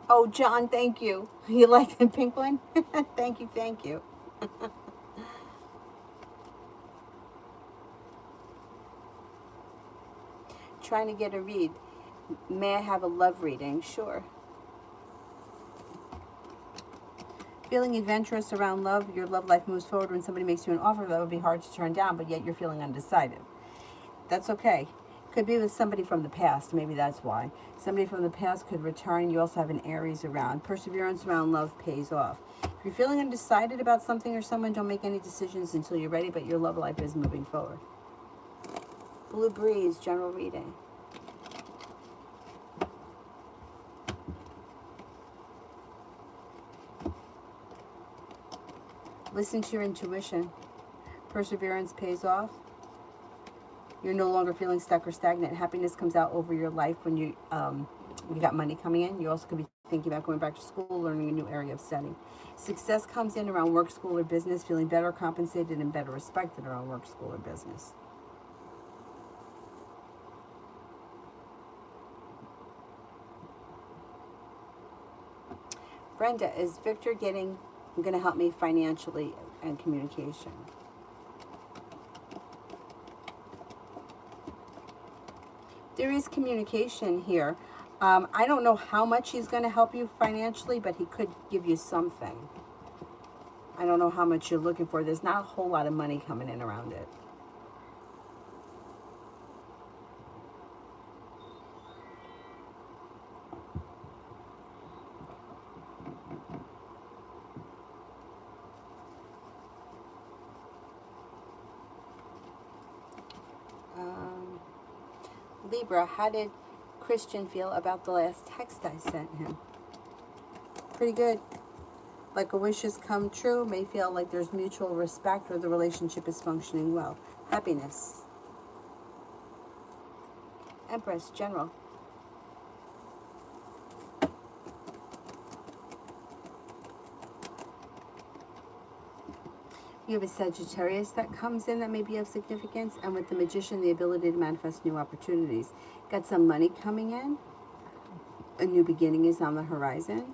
Oh, John, thank you. You like the pink one? Thank you, thank you. Trying to get a read. May I have a love reading? Sure. Feeling adventurous around love. Your love life moves forward when somebody makes you an offer that would be hard to turn down, but yet you're feeling undecided. That's okay. Could be with somebody from the past. Maybe that's why. Somebody from the past could return. You also have an Aries around. Perseverance around love pays off. If you're feeling undecided about something or someone, don't make any decisions until you're ready, but your love life is moving forward. Blue Breeze, general reading. Listen to your intuition. Perseverance pays off. You're no longer feeling stuck or stagnant. Happiness comes out over your life when you got money coming in. You also could be thinking about going back to school, learning a new area of study. Success comes in around work, school, or business, feeling better compensated and better respected around work, school, or business. Brenda, is Victor going to help me financially and communication? There is communication here. I don't know how much he's going to help you financially, but he could give you something. I don't know how much you're looking for. There's not a whole lot of money coming in around it. Libra, how did Christian feel about the last text I sent him? Pretty good. Like a wish has come true, may feel like there's mutual respect or the relationship is functioning well. Happiness. Empress, General. You have a Sagittarius that comes in that may be of significance, and with the Magician, the ability to manifest new opportunities. Got some money coming in. A new beginning is on the horizon.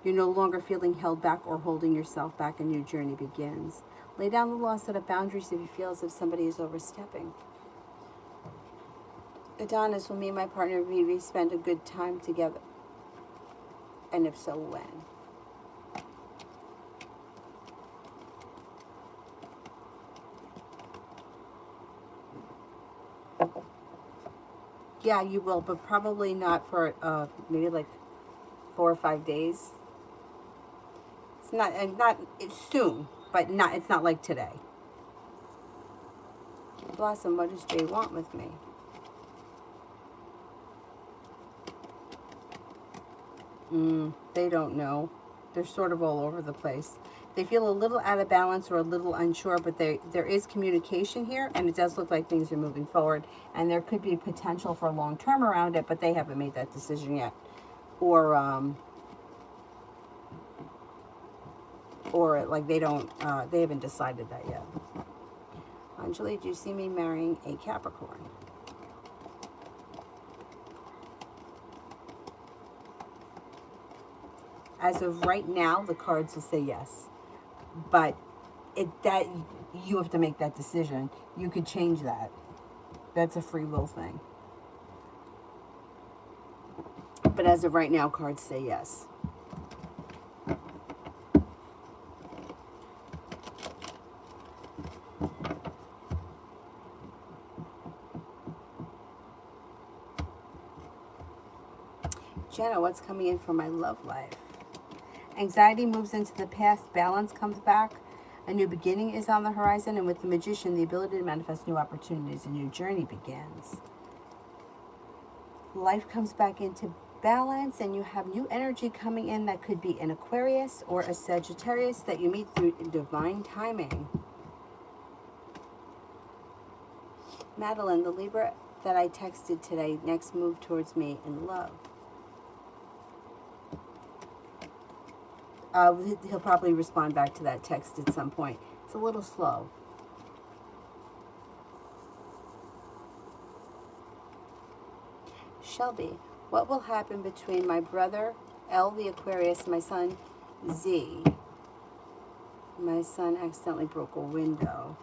You're no longer feeling held back or holding yourself back. A new journey begins. Lay down the law, set up boundaries if you feel as if somebody is overstepping. Adonis, will me and my partner Vivi spend a good time together? And if so, when? Yeah, you will, but probably not for maybe like 4 or 5 days. It's it's soon, but it's not like today. Blossom, what does Jay want with me? They don't know. They're sort of all over the place. They feel a little out of balance or a little unsure, but there is communication here, and it does look like things are moving forward, and there could be potential for long term around it, but they haven't made that decision yet, or like they haven't decided that yet. Anjali, do you see me marrying a Capricorn? As of right now, the cards will say yes, but you have to make that decision. You could change that. That's a free will thing. But as of right now, cards say yes. Jenna, what's coming in for my love life? Anxiety moves into the past, balance comes back, a new beginning is on the horizon, and with the Magician, the ability to manifest new opportunities, a new journey begins. Life comes back into balance, and you have new energy coming in that could be an Aquarius or a Sagittarius that you meet through divine timing. Madeline, the Libra that I texted today, next move towards me in love. He'll probably respond back to that text at some point. It's a little slow. Shelby, what will happen between my brother, L the Aquarius, my son, Z? My son accidentally broke a window.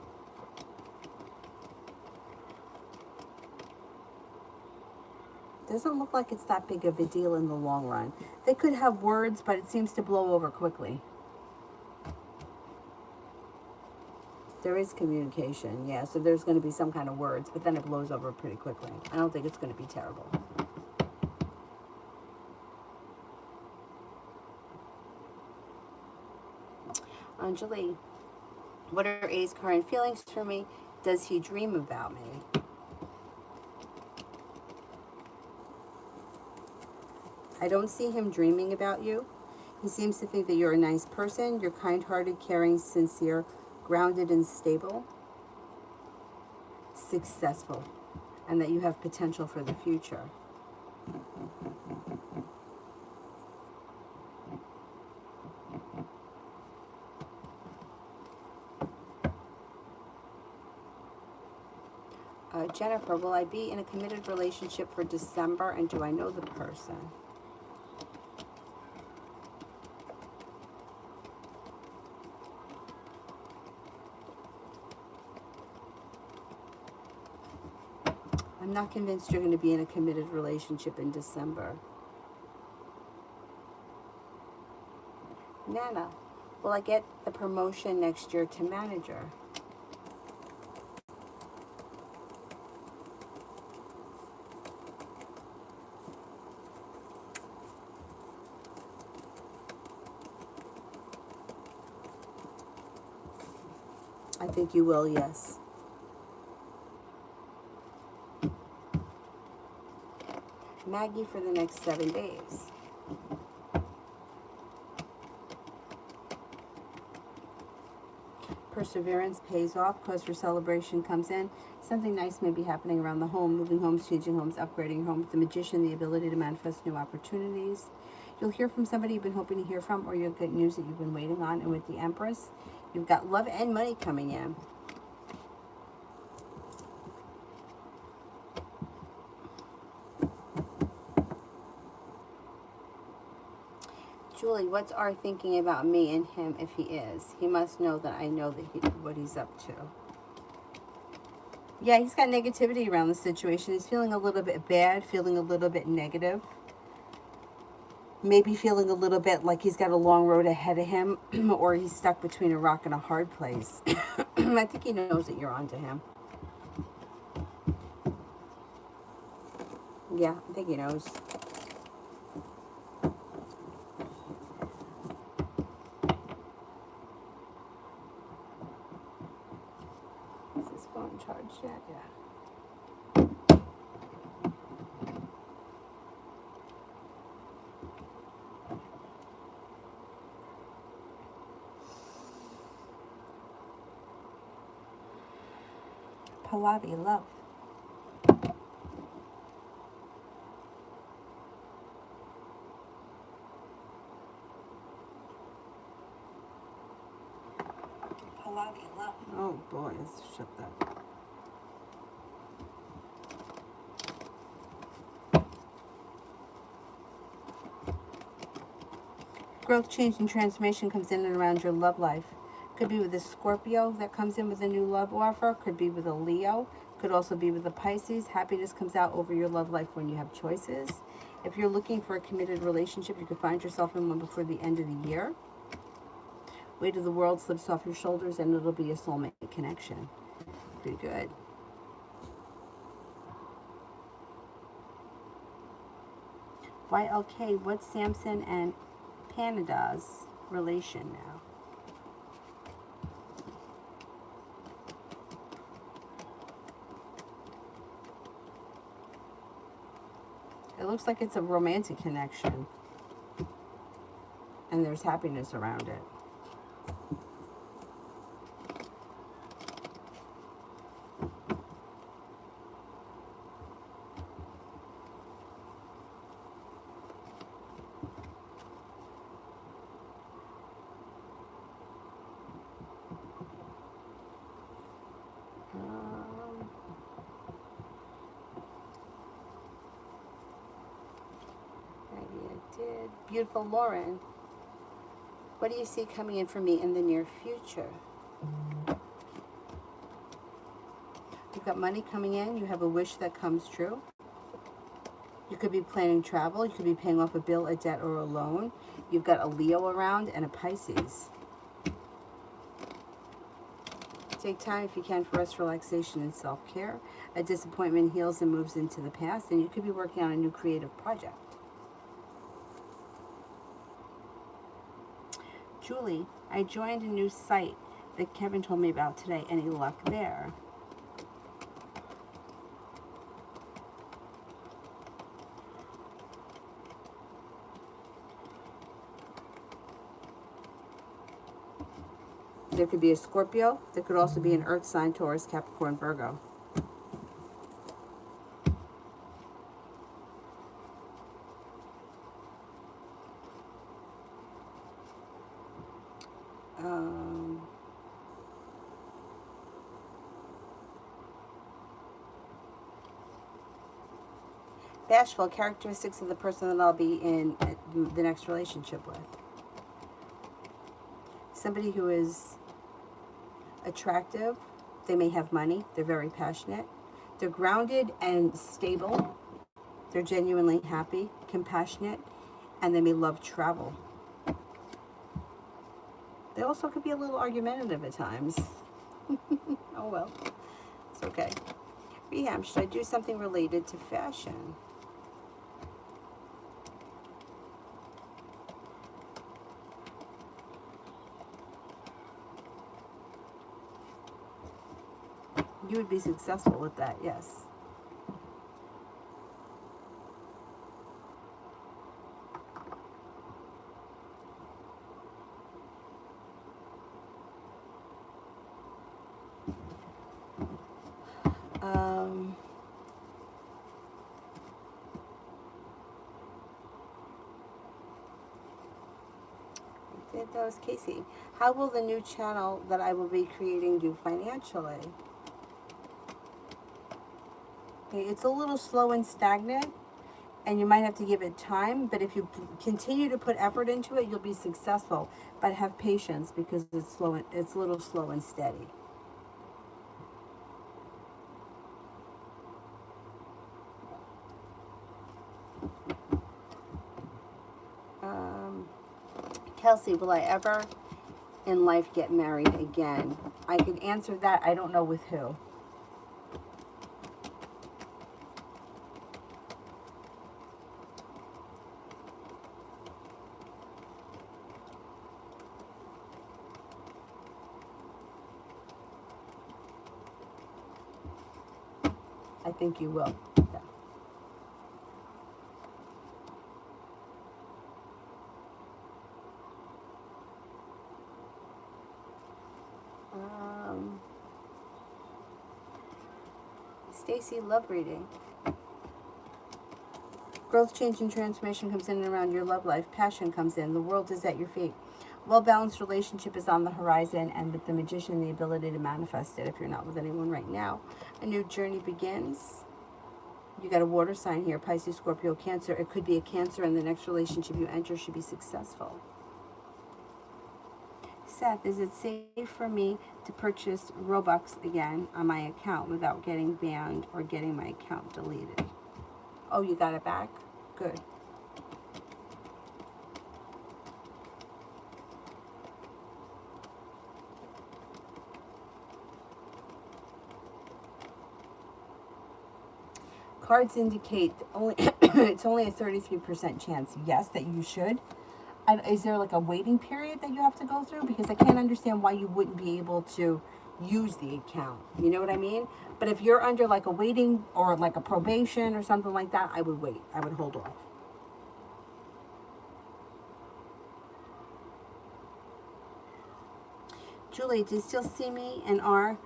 Doesn't look like it's that big of a deal in the long run. They could have words, but it seems to blow over quickly. There is communication, yeah, so there's going to be some kind of words, but then it blows over pretty quickly. I don't think it's going to be terrible. Anjali, what are A's current feelings for me? Does he dream about me? I don't see him dreaming about you. He seems to think that you're a nice person. You're kind-hearted, caring, sincere, grounded, and stable, successful, and that you have potential for the future. Jennifer, will I be in a committed relationship for December, and do I know the person? I'm not convinced you're going to be in a committed relationship in December. Nana, will I get the promotion next year to manager? I think you will, yes. Maggie for the next 7 days. Perseverance pays off, cause for celebration comes in. Something nice may be happening around the home, moving homes, changing homes, upgrading your home. The Magician, the ability to manifest new opportunities. You'll hear from somebody you've been hoping to hear from, or you'll get news that you've been waiting on. And with the Empress, you've got love and money coming in. Julie, what's our thinking about me and him if he is? He must know that I know that what he's up to. Yeah, he's got negativity around the situation. He's feeling a little bit bad, feeling a little bit negative. Maybe feeling a little bit like he's got a long road ahead of him, or he's stuck between a rock and a hard place. I think he knows that you're onto him. Yeah, I think he knows. Is this phone charged yet? Yeah. Pallavi, love. Pallavi, love. Oh boy, let's shut that. Growth, change, and transformation comes in and around your love life. Could be with a Scorpio that comes in with a new love offer. Could be with a Leo. Could also be with a Pisces. Happiness comes out over your love life when you have choices. If you're looking for a committed relationship, you could find yourself in one before the end of the year. Weight of the world slips off your shoulders and it'll be a soulmate connection. Pretty good. YLK, what's Samson and Panada's relation now? It looks like it's a romantic connection. And there's happiness around it. Beautiful Lauren, what do you see coming in for me in the near future? You've got money coming in. You have a wish that comes true. You could be planning travel. You could be paying off a bill, a debt, or a loan. You've got a Leo around and a Pisces. Take time if you can for rest, relaxation, and self-care. A disappointment heals and moves into the past, and you could be working on a new creative project. Julie, I joined a new site that Kevin told me about today. Any luck there? There could be a Scorpio. There could also be an Earth sign, Taurus, Capricorn, Virgo. Bashful, characteristics of the person that I'll be in the next relationship with. Somebody who is attractive. They may have money. They're very passionate. They're grounded and stable. They're genuinely happy, compassionate, and they may love travel. They also could be a little argumentative at times. Oh well, it's okay. Rehab, should I do something related to fashion? You would be successful with that, yes. Um, that was Casey. How will the new channel that I will be creating do financially? Okay, it's a little slow and stagnant, and you might have to give it time, but if you continue to put effort into it, you'll be successful. But have patience because it's slow and it's a little slow and steady. Kelsey, will I ever in life get married again? I could answer that. I don't know with who. I think you will. Yeah. Stacy, love reading. Growth, change, and transformation comes in and around your love life. Passion comes in. The world is at your feet. Well-balanced relationship is on the horizon, and with the magician, the ability to manifest it. If you're not with anyone right now, a new journey begins. You got a water sign here, Pisces, Scorpio, Cancer. It could be a Cancer, and the next relationship you enter should be successful. Seth, is it safe for me to purchase Robux again on my account without getting banned or getting my account deleted? Oh, you got it back? Good. Cards indicate only it's only a 33% chance, yes, that you should. Is there like a waiting period that you have to go through? Because I can't understand why you wouldn't be able to use the account. You know what I mean? But if you're under like a waiting or like a probation or something like that, I would wait. I would hold off. Julie, do you still see me and R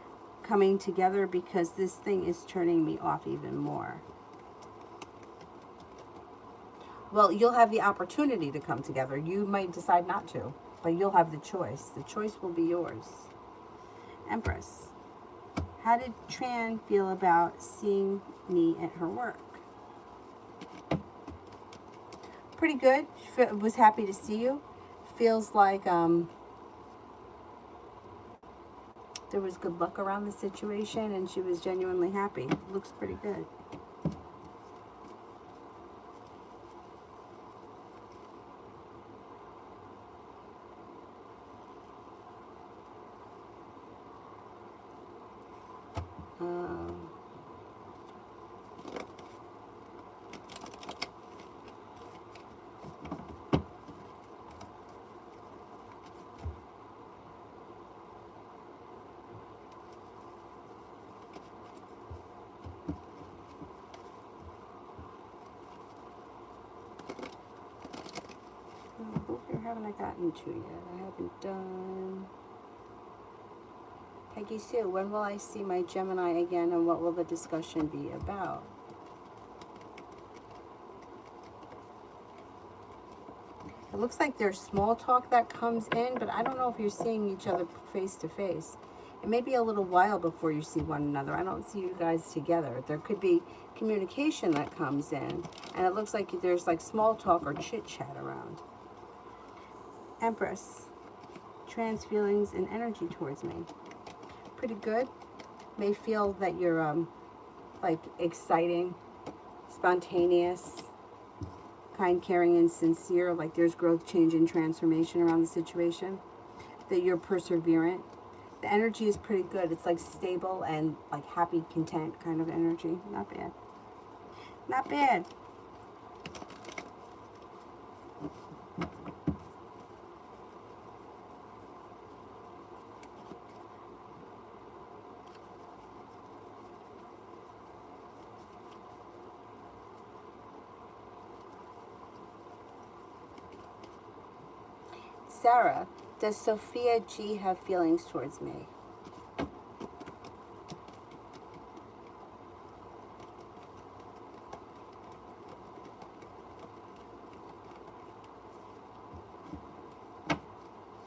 coming together? Because this thing is turning me off even more. Well, you'll have the opportunity to come together. You might decide not to, but you'll have the choice. The choice will be yours. Empress, how did Tran feel about seeing me at her work? Pretty good. She was happy to see you. Feels like there was good luck around the situation, and she was genuinely happy. Looks pretty good. Who haven't I gotten to yet? I haven't done... Peggy Sue, when will I see my Gemini again, and what will the discussion be about? It looks like there's small talk that comes in, but I don't know if you're seeing each other face to face. It may be a little while before you see one another. I don't see you guys together. There could be communication that comes in, and it looks like there's like small talk or chit chat around. Empress, trans feelings and energy towards me. Pretty good. May feel that you're like exciting, spontaneous, kind, caring, and sincere. Like there's growth, change, and transformation around the situation. That you're perseverant. The energy is pretty good. It's like stable and like happy, content kind of energy. Not bad. Not bad. Sarah, does Sophia G have feelings towards me?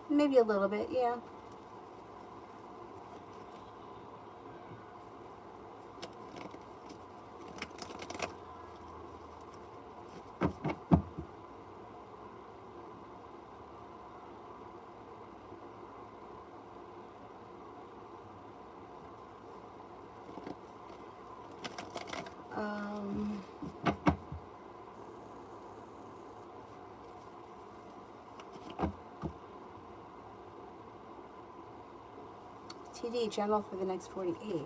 Maybe a little bit, yeah. Um, TD, general for the next 48.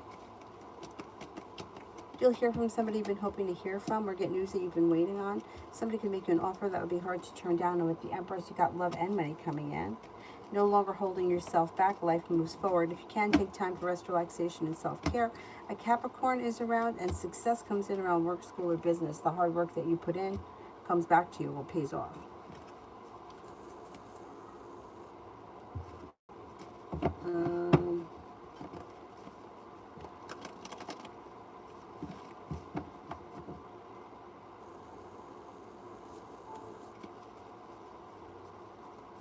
You'll hear from somebody you've been hoping to hear from or get news that you've been waiting on. Somebody can make you an offer that would be hard to turn down. And with the Empress, you got love and money coming in. No longer holding yourself back. Life moves forward. If you can, take time for rest, relaxation, and self-care. A Capricorn is around, and success comes in around work, school, or business. The hard work that you put in comes back to you or pays off.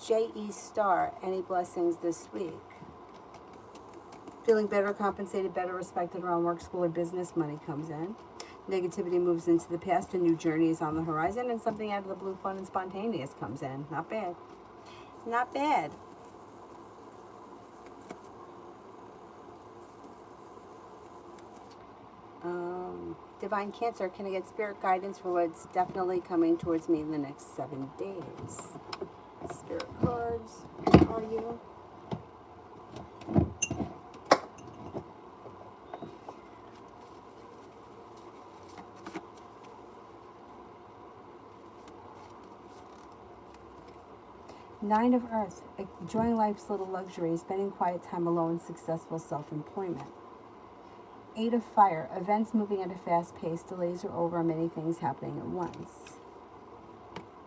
J.E. Star, any blessings this week? Feeling better compensated, better respected around work, school, or business, money comes in. Negativity moves into the past, a new journey is on the horizon, and something out of the blue, fun and spontaneous comes in. Not bad. Not bad. Divine Cancer, can I get spirit guidance for what's definitely coming towards me in the next 7 days? Spirit cards, where are you? Nine of Earth, enjoying life's little luxuries, spending quiet time alone, successful self-employment. Eight of Fire, events moving at a fast pace, delays are over, many things happening at once.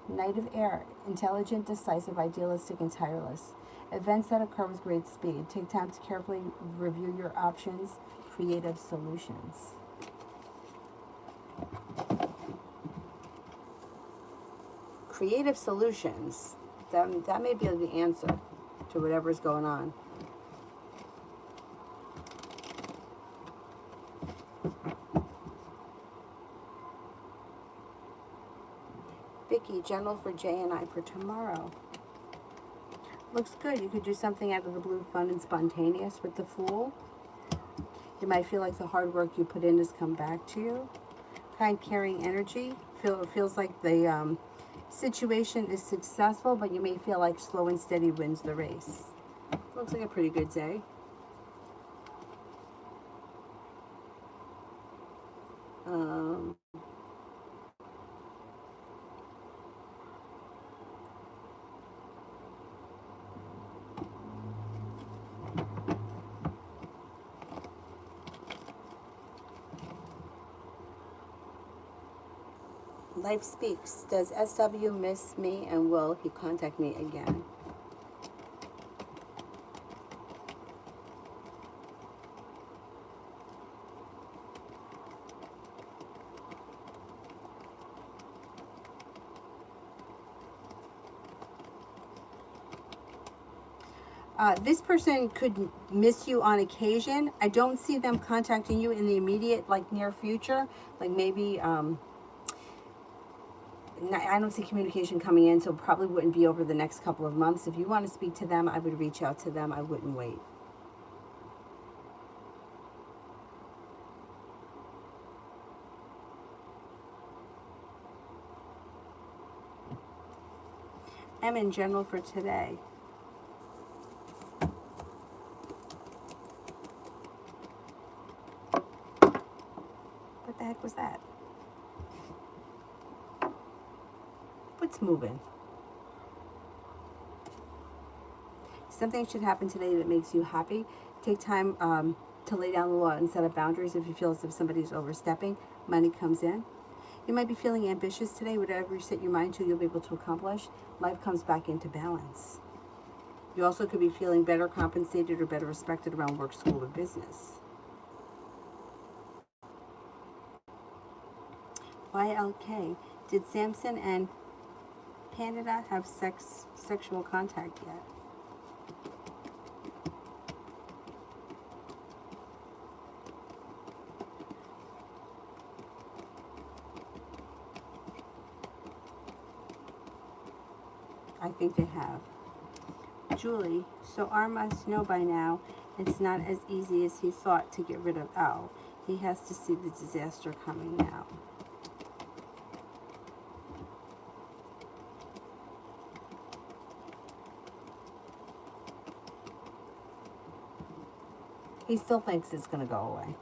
Knight of Air, intelligent, decisive, idealistic, and tireless. Events that occur with great speed. Take time to carefully review your options, creative solutions. Creative solutions. That may be the answer to whatever's going on. Vicky, general for Jay and I for tomorrow. Looks good. You could do something out of the blue, fun and spontaneous with the Fool. You might feel like the hard work you put in has come back to you. Kind, caring energy. It feels like the situation is successful, but you may feel like slow and steady wins the race. Looks like a pretty good day. Life speaks. Does SW miss me, and will he contact me again? This person could miss you on occasion. I don't see them contacting you in the immediate, like near future. Like maybe, I don't see communication coming in, so probably wouldn't be over the next couple of months. If you want to speak to them, I would reach out to them. I wouldn't wait. M in general for today. What the heck was that? What's moving? Something should happen today that makes you happy. Take time to lay down the law and set up boundaries if you feel as if somebody's overstepping. Money comes in. You might be feeling ambitious today. Whatever you set your mind to, you'll be able to accomplish. Life comes back into balance. You also could be feeling better compensated or better respected around work, school, or business. YLK. Did Samson and Canada have sexual contact yet? I think they have. Julie, so R must know by now it's not as easy as he thought to get rid of Al. He has to see the disaster coming now. He still thinks it's going to go away.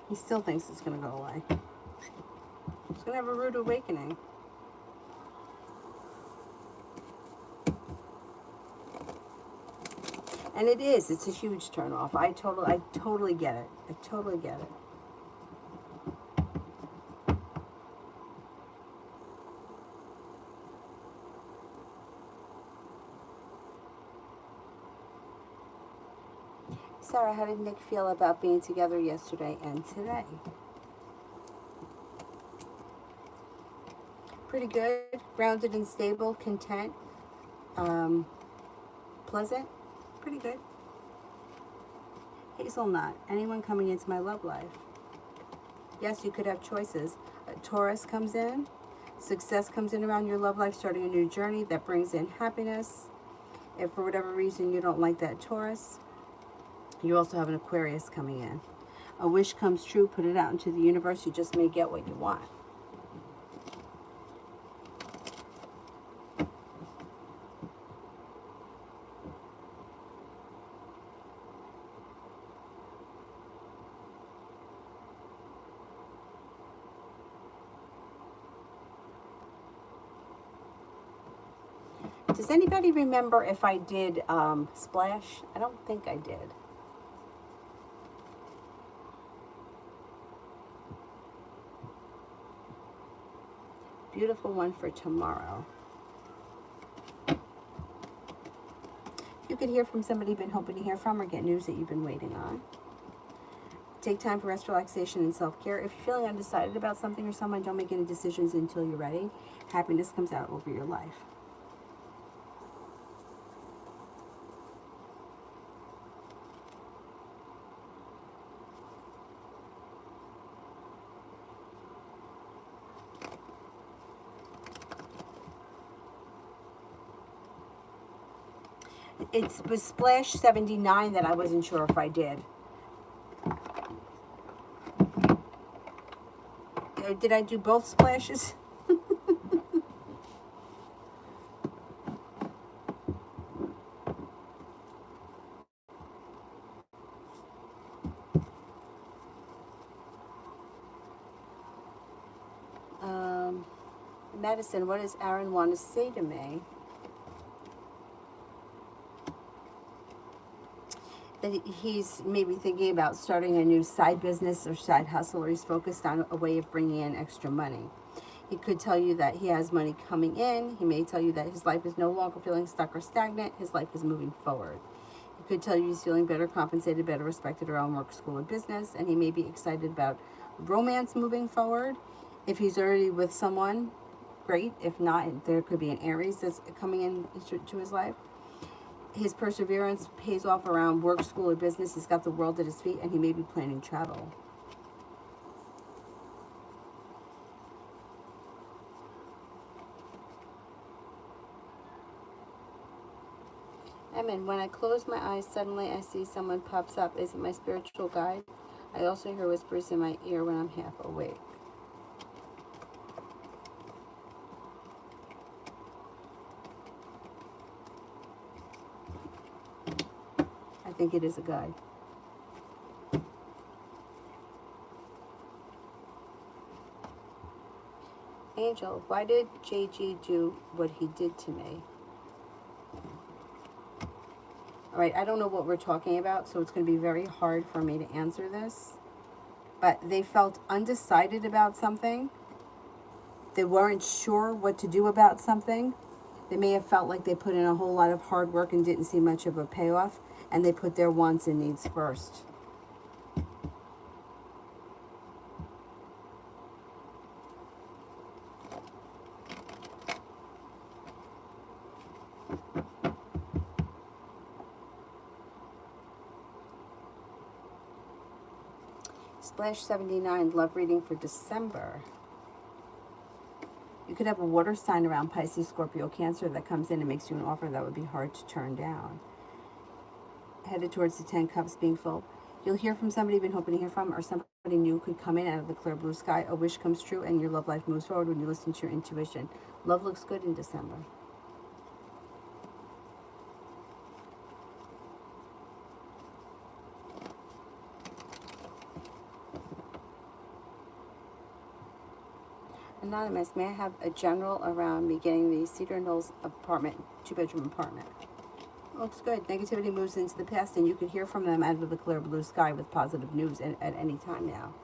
He still thinks it's going to go away. He's going to have a rude awakening. And it is. It's a huge turnoff. I totally get it. I totally get it. Sarah, how did Nick feel about being together yesterday and today? Pretty good. Grounded and stable, content, pleasant. Pretty good. Hazelnut, anyone coming into my love life? Yes, you could have choices. A Taurus comes in. Success comes in around your love life, starting a new journey that brings in happiness. If for whatever reason you don't like that Taurus, you also have an Aquarius coming in. A wish comes true, put it out into the universe. You just may get what you want. Does anybody remember if I did Splash? I don't think I did. Beautiful one for tomorrow. You could hear from somebody you've been hoping to hear from, or get news that you've been waiting on. Take time for rest, relaxation, and self-care. If you're feeling undecided about something or someone, don't make any decisions until you're ready. Happiness comes out over your life. It was Splash 79 that I wasn't sure if I did. Did I do both splashes? Madison, what does Aaron want to say to me? That he's maybe thinking about starting a new side business or side hustle, or he's focused on a way of bringing in extra money. He could tell you that he has money coming in. He may tell you that his life is no longer feeling stuck or stagnant. His life is moving forward. He could tell you he's feeling better compensated, better respected around work, school, and business, and he may be excited about romance moving forward. If he's already with someone, great. If not, there could be an Aries that's coming into his life. His perseverance pays off around work, school, or business. He's got the world at his feet, and he may be planning travel. Amen. When I close my eyes, suddenly I see someone pops up. Is it my spiritual guide? I also hear whispers in my ear when I'm half awake. think it is a guy. Angel, why did JG do what he did to me? All right, I don't know what we're talking about, so it's going to be very hard for me to answer this. But they felt undecided about something. They weren't sure what to do about something. They may have felt like they put in a whole lot of hard work and didn't see much of a payoff, and they put their wants and needs first. Splash 79, love reading for December. You could have a water sign around Pisces, Scorpio, Cancer that comes in and makes you an offer that would be hard to turn down. Headed towards the 10 cups being full. You'll hear from somebody you've been hoping to hear from, or somebody new could come in out of the clear blue sky. A wish comes true and your love life moves forward when you listen to your intuition. Love looks good in December. Anonymous, may I have a general around me getting the Cedar Knolls apartment, 2-bedroom apartment? Looks good. Negativity moves into the past, and you could hear from them out of the clear blue sky with positive news at any time now.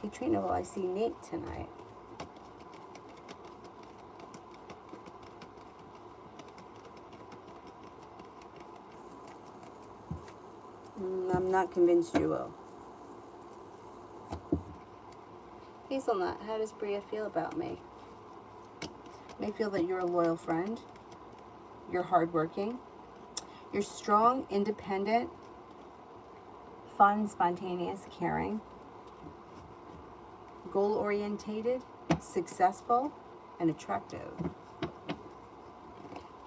Katrina, will I see Nate tonight? I'm not convinced you will. Hazelnut, how does Bria feel about me? May feel that you're a loyal friend. You're hardworking. You're strong, independent, fun, spontaneous, caring, goal-orientated, successful, and attractive.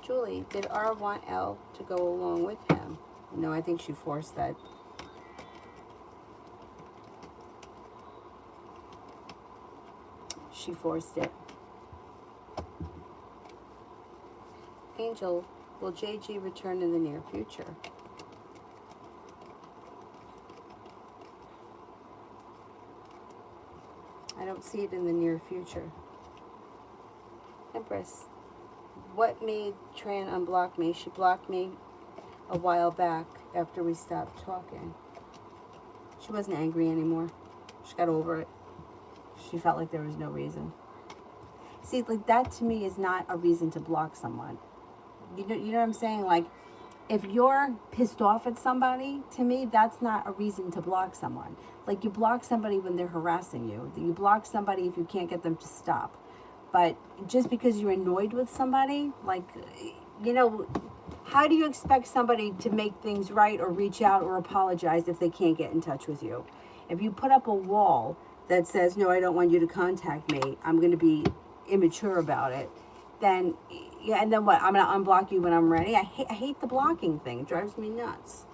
Julie, did R want L to go along with him? No, I think she forced that. She forced it. Angel, will JG return in the near future? I don't see it in the near future. Empress, what made Tran unblock me? She blocked me a while back after we stopped talking. She wasn't angry anymore. She got over it. She felt like there was no reason. See, like that to me is not a reason to block someone. You know what I'm saying? Like, if you're pissed off at somebody, to me, that's not a reason to block someone. Like, you block somebody when they're harassing you. You block somebody if you can't get them to stop. But just because you're annoyed with somebody, like, you know, how do you expect somebody to make things right or reach out or apologize if they can't get in touch with you? If you put up a wall that says, no, I don't want you to contact me, I'm going to be immature about it, then, yeah, and then what? I'm going to unblock you when I'm ready? I hate the blocking thing. It drives me nuts.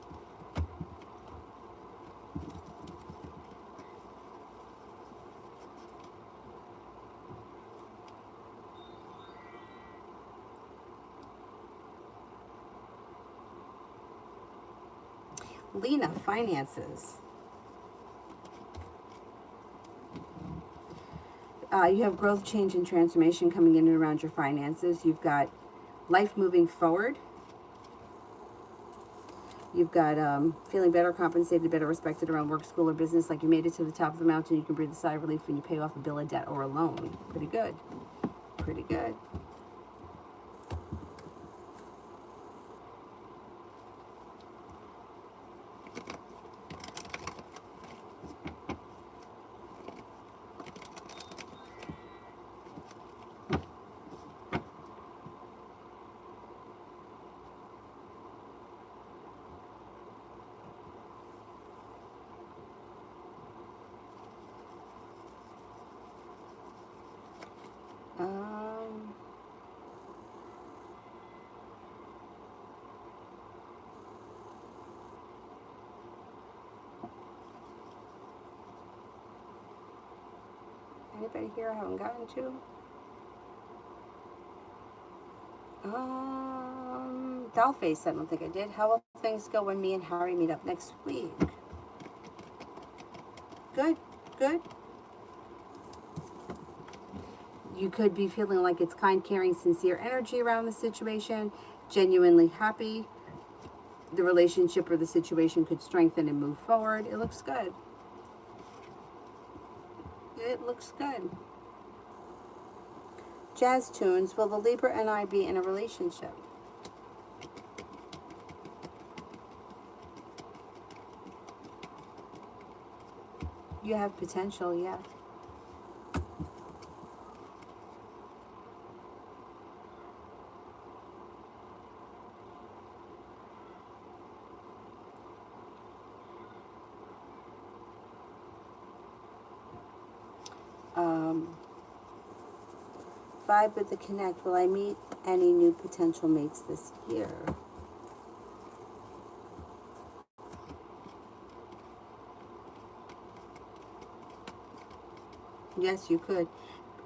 Lena, finances. You have growth, change, and transformation coming in and around your finances. You've got life moving forward. You've got feeling better, compensated, better respected around work, school, or business. Like you made it to the top of the mountain. You can breathe a sigh of relief when you pay off a bill of debt or a loan. Pretty good. Pretty good. Anybody here I haven't gotten to? Dollface, I don't think I did. How will things go when me and Harry meet up next week? Good, good. You could be feeling like it's kind, caring, sincere energy around the situation, genuinely happy. The relationship or the situation could strengthen and move forward. It looks good. It looks good. Jazz tunes. Will the Libra and I be in a relationship? You have potential, yeah. Vibe with the connect. Will I meet any new potential mates this year? Yes, you could.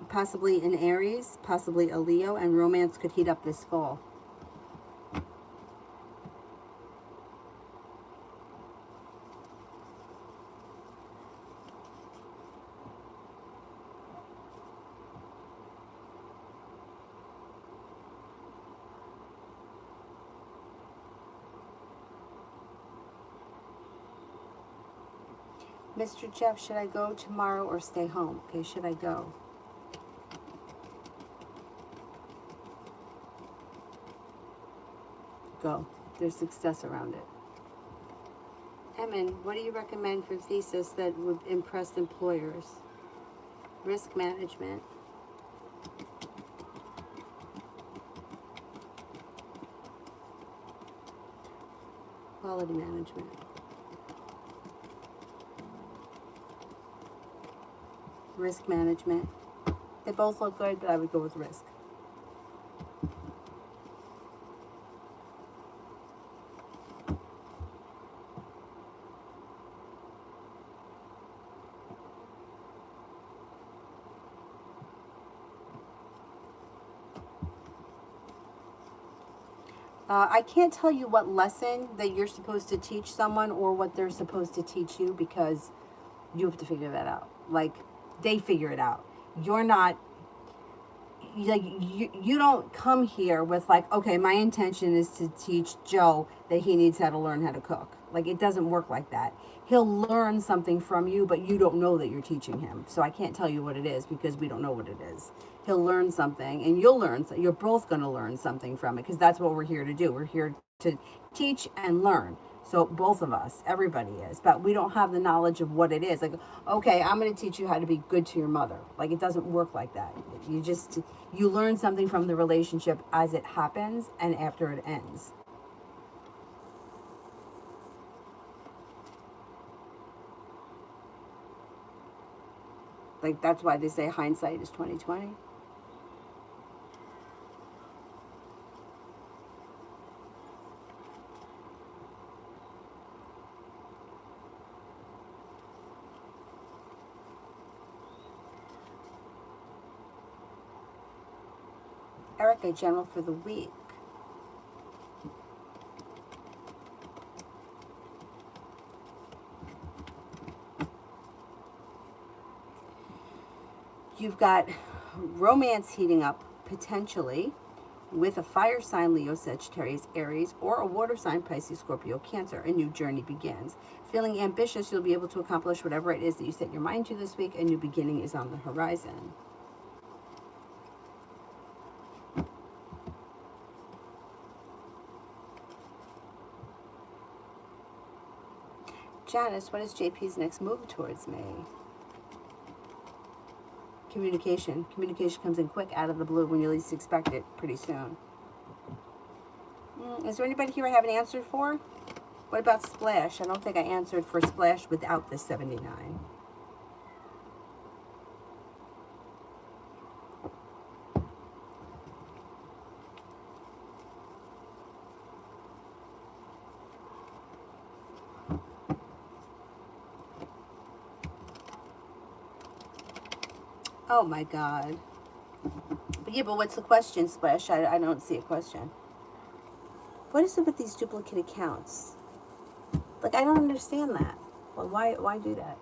Possibly an Aries, possibly a Leo, and romance could heat up this fall. Mr. Jeff, should I go tomorrow or stay home? Okay, should I go? Go. There's success around it. Emin, what do you recommend for thesis that would impress employers? Risk management. Quality management. Risk management. They both look good, but I would go with risk. I can't tell you what lesson that you're supposed to teach someone or what they're supposed to teach you because you have to figure that out. Like, they figure it out. You're not, like, you don't come here with like, okay, my intention is to teach Joe that he needs how to learn how to cook. Like, it doesn't work like that. He'll learn something from you, but you don't know that you're teaching him. So I can't tell you what it is because we don't know what it is. He'll learn something and you'll learn. You're both going to learn something from it because that's what we're here to do. We're here to teach and learn. So both of us, everybody is, but we don't have the knowledge of what it is. Like, okay, I'm going to teach you how to be good to your mother. Like, it doesn't work like that. You learn something from the relationship as it happens and after it ends. Like, that's why they say hindsight is 20/20. Erica, general for the week. You've got romance heating up potentially with a fire sign Leo, Sagittarius, Aries, or a water sign Pisces, Scorpio, Cancer. A new journey begins. Feeling ambitious, you'll be able to accomplish whatever it is that you set your mind to this week. A new beginning is on the horizon. Janice, what is JP's next move towards me? Communication. Communication comes in quick out of the blue when you least expect it pretty soon. Is there anybody here I haven't answered for? What about Splash? I don't think I answered for Splash without the 79. Oh my God. But yeah, but what's the question, Splash? I don't see a question. What is it with these duplicate accounts? Like, I don't understand that. Well, why do that?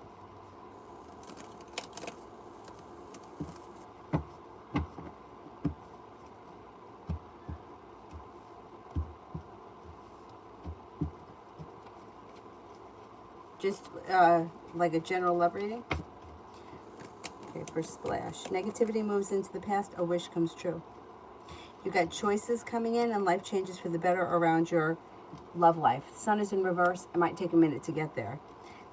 Just like a general love reading? Okay, for Splash. Negativity moves into the past, a wish comes true. You got choices coming in and life changes for the better around your love life. The sun is in reverse. It might take a minute to get there.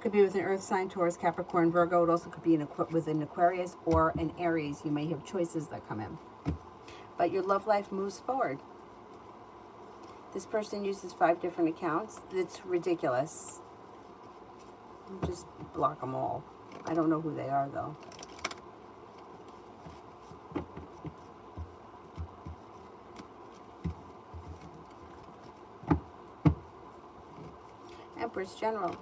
Could be with an earth sign, Taurus, Capricorn, Virgo. It also could be with an Aquarius or an Aries. You may have choices that come in. But your love life moves forward. This person uses 5 different accounts. It's ridiculous. Just block them all. I don't know who they are, though. Empress General.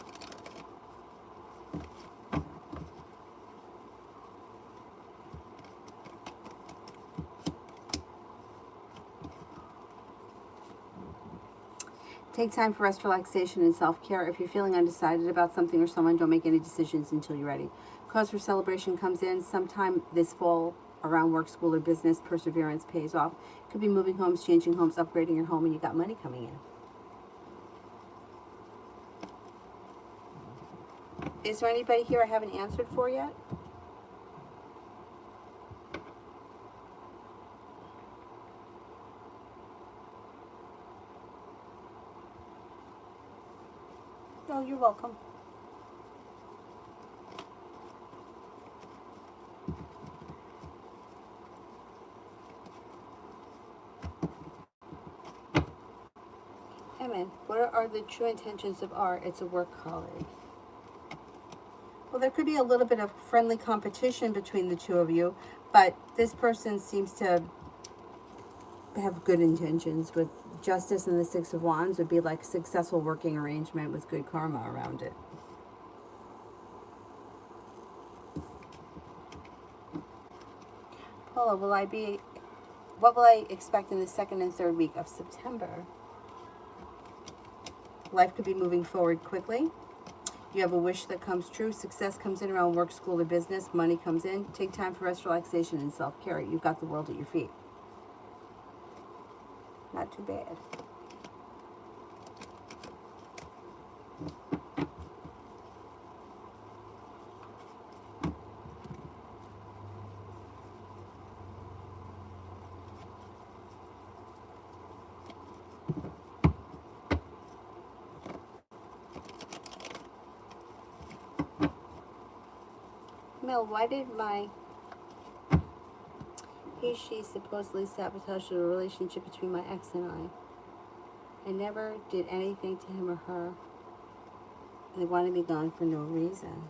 Take time for rest, relaxation, and self-care. If you're feeling undecided about something or someone, don't make any decisions until you're ready. Cause for celebration comes in sometime this fall around work, school, or business. Perseverance pays off. Could be moving homes, changing homes, upgrading your home, and you got money coming in. Is there anybody here I haven't answered for yet? No, you're welcome. Emin, what are the true intentions of art? It's a work colleague. Well, there could be a little bit of friendly competition between the two of you, but this person seems to have good intentions. With Justice and the Six of Wands would be like a successful working arrangement with good karma around it. Paula, what will I expect in the 2nd and 3rd week of September? Life could be moving forward quickly. You have a wish that comes true. Success comes in around work, school, or business. Money comes in. Take time for rest, relaxation, and self-care. You've got the world at your feet. Not too bad. Mel, why did she supposedly sabotaged the relationship between my ex and I? I never did anything to him or her. They wanted me gone for no reason.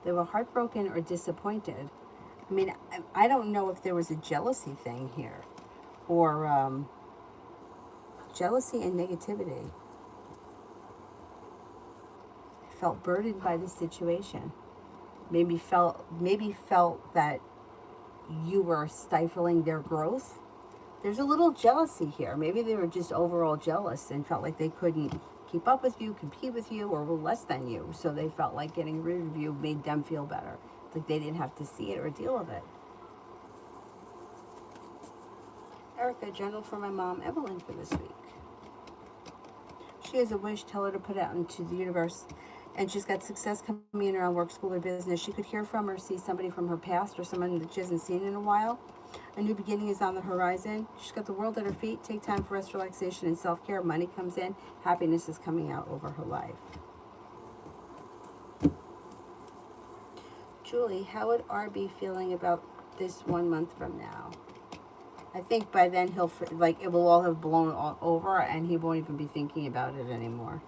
They were heartbroken or disappointed. I mean, I don't know if there was a jealousy thing here, or jealousy and negativity. Felt burdened by the situation. Maybe felt that you were stifling their growth. There's a little jealousy here. Maybe they were just overall jealous and felt like they couldn't keep up with you, compete with you, or were less than you. So they felt like getting rid of you made them feel better. Like they didn't have to see it or deal with it. Erica, journal for my mom, Evelyn, for this week. She has a wish. Tell her to put it out into the universe. And she's got success coming in around work, school, or business. She could hear from or see somebody from her past or someone that she hasn't seen in a while. A new beginning is on the horizon. She's got the world at her feet. Take time for rest, relaxation, and self-care. Money comes in. Happiness is coming out over her life. Julie, how would R be feeling about this 1 month from now? I think by then it will all have blown all over and he won't even be thinking about it anymore.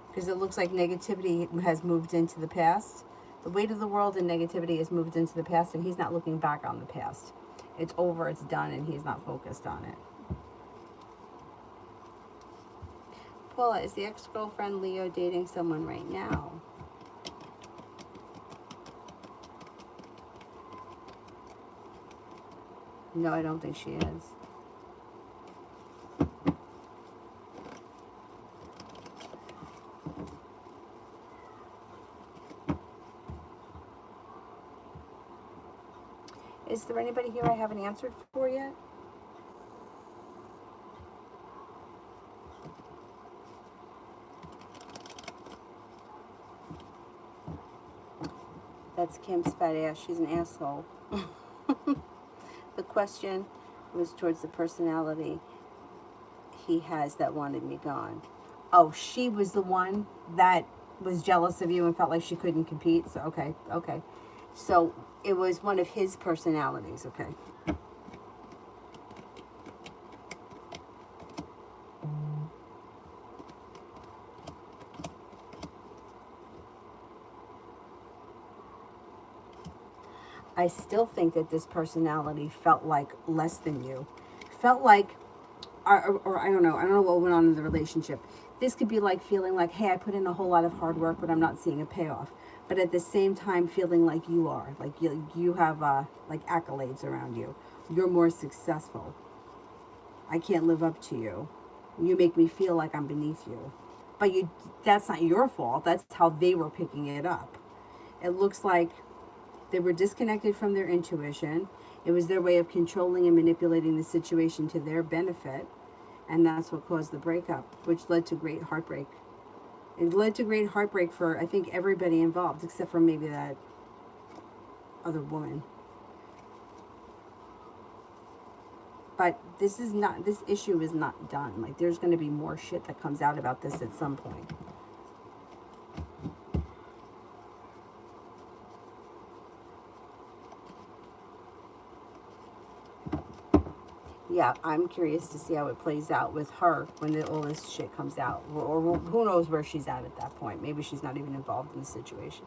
Because it looks like negativity has moved into the past. The weight of the world and negativity has moved into the past, and he's not looking back on the past. It's over, it's done, and he's not focused on it. Paula, is the ex-girlfriend Leo dating someone right now? No, I don't think she is. Is there anybody here I haven't answered for yet? That's Kim's fat ass. She's an asshole. The question was towards the personality he has that wanted me gone. Oh, she was the one that was jealous of you and felt like she couldn't compete. So, okay. So it was one of his personalities, okay. I still think that this personality felt like less than you. Felt like, or I don't know what went on in the relationship. This could be like feeling like, hey, I put in a whole lot of hard work, but I'm not seeing a payoff. But at the same time, feeling like you are, like you have like accolades around you. You're more successful. I can't live up to you. You make me feel like I'm beneath you. But that's not your fault. That's how they were picking it up. It looks like they were disconnected from their intuition. It was their way of controlling and manipulating the situation to their benefit. And that's what caused the breakup, which led to great heartbreak. It led to great heartbreak for, I think, everybody involved, except for maybe that other woman. But this issue is not done. Like, there's going to be more shit that comes out about this at some point. Yeah, I'm curious to see how it plays out with her when all this shit comes out. Or who knows where she's at that point. Maybe she's not even involved in the situation.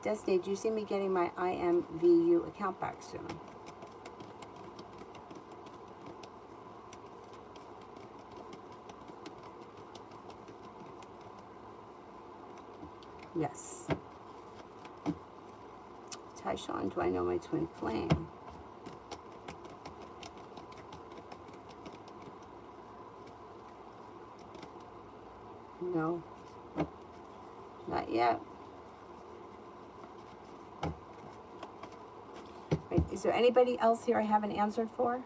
Destiny, do you see me getting my IMVU account back soon? Yes. Tyshawn, do I know my twin flame? No. Not yet. Wait, is there anybody else here I haven't answered for?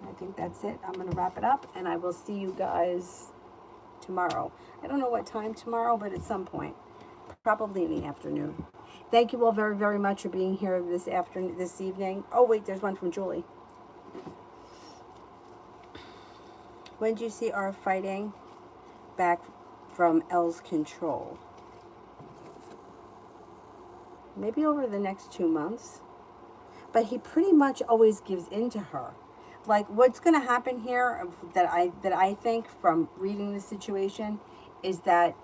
I think that's it. I'm going to wrap it up, and I will see you guys tomorrow. I don't know what time tomorrow, but at some point. Probably in the afternoon. Thank you all very, very much for being here this evening. Oh, wait, there's one from Julie. When do you see our fighting back from Elle's control? Maybe over the next 2 months. But he pretty much always gives in to her. Like, what's going to happen here that I think from reading the situation is that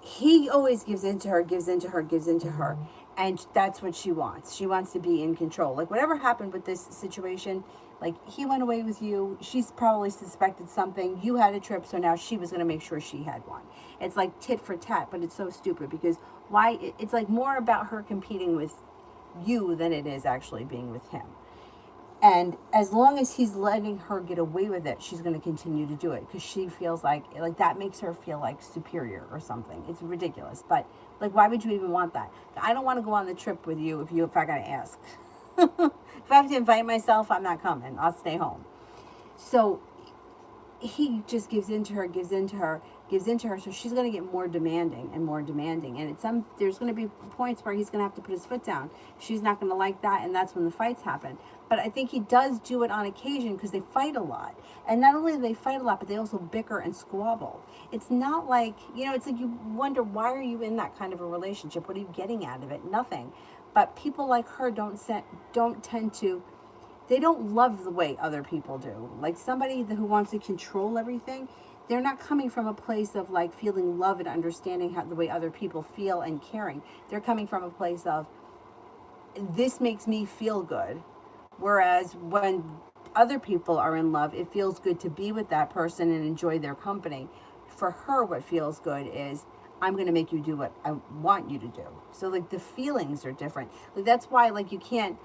he always gives in to her. And that's what she wants. She wants to be in control. Like, whatever happened with this situation, like, he went away with you. She's probably suspected something. You had a trip, so now she was going to make sure she had one. It's like tit for tat, but it's so stupid because it's like more about her competing with you than it is actually being with him. And as long as he's letting her get away with it, she's going to continue to do it because she feels like that makes her feel like superior or something. It's ridiculous. But like, why would you even want that? I don't want to go on the trip with you if I got to ask. If I have to invite myself, I'm not coming. I'll stay home. So he just gives in to her. So she's going to get more demanding. And there's going to be points where he's going to have to put his foot down. She's not going to like that, and that's when the fights happen. But I think he does do it on occasion because they fight a lot. And not only do they fight a lot, but they also bicker and squabble. It's not like, it's like you wonder, why are you in that kind of a relationship? What are you getting out of it? Nothing. But people like her don't tend to, they don't love the way other people do. Like somebody who wants to control everything, they're not coming from a place of like feeling love and understanding the way other people feel and caring. They're coming from a place of, this makes me feel good. Whereas when other people are in love, it feels good to be with that person and enjoy their company. For her, what feels good is, I'm going to make you do what I want you to do. So like the feelings are different. Like that's why like you can't,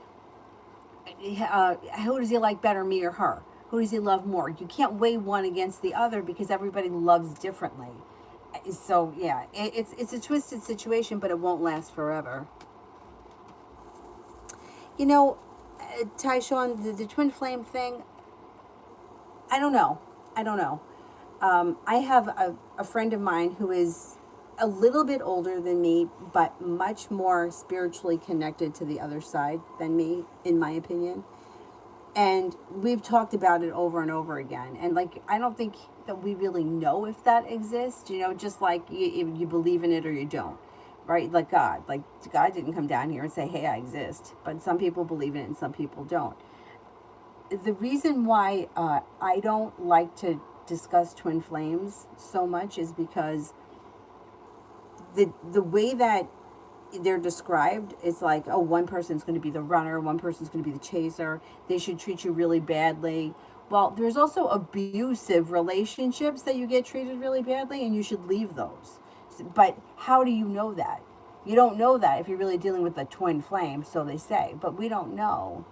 who does he like better, me or her? Who does he love more? You can't weigh one against the other because everybody loves differently. So yeah, it's a twisted situation, but it won't last forever. You know, Tyshawn, the twin flame thing, I don't know. I don't know. I have a friend of mine who is a little bit older than me, but much more spiritually connected to the other side than me, in my opinion. And we've talked about it over and over again. And like, I don't think that we really know if that exists, you know, just like you believe in it or you don't, right? Like God. Like, God didn't come down here and say, hey, I exist. But some people believe in it and some people don't. The reason why I don't like to discuss twin flames so much is because the way that they're described is like, oh, one person's going to be the runner, one person's going to be the chaser, they should treat you really badly. Well, there's also abusive relationships that you get treated really badly and you should leave those. But how do you know that? You don't know that if you're really dealing with a twin flame, so they say, but we don't know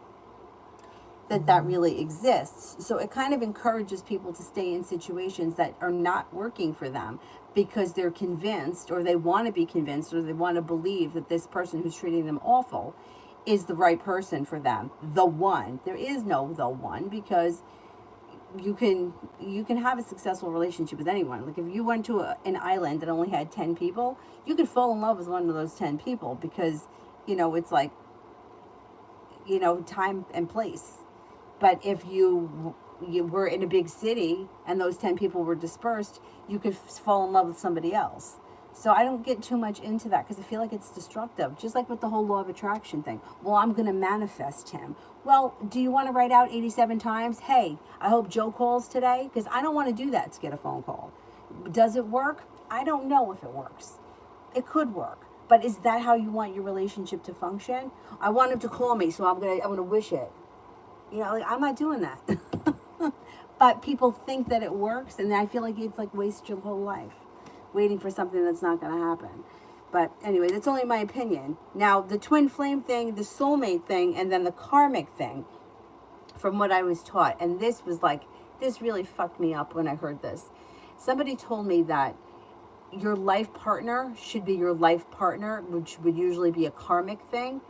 that that really exists. So it kind of encourages people to stay in situations that are not working for them because they're convinced, or they want to be convinced, or they want to believe that this person who's treating them awful is the right person for them, the one. There is no the one, because you can have a successful relationship with anyone. Like if you went to an island that only had 10 people, you could fall in love with one of those 10 people because, it's like, time and place. But if you were in a big city and those 10 people were dispersed, you could fall in love with somebody else. So I don't get too much into that because I feel like it's destructive. Just like with the whole law of attraction thing. Well, I'm going to manifest him. Well, do you want to write out 87 times? Hey, I hope Joe calls today, because I don't want to do that to get a phone call. Does it work? I don't know if it works. It could work. But is that how you want your relationship to function? I want him to call me, so I'm gonna wish it. Like, I'm not doing that. But people think that it works, and I feel like it's like waste your whole life waiting for something that's not going to happen. But anyway, that's only my opinion. Now, the twin flame thing, the soulmate thing, and then the karmic thing, from what I was taught, and this really fucked me up when I heard this. Somebody told me that your life partner should be your life partner, which would usually be a karmic thing,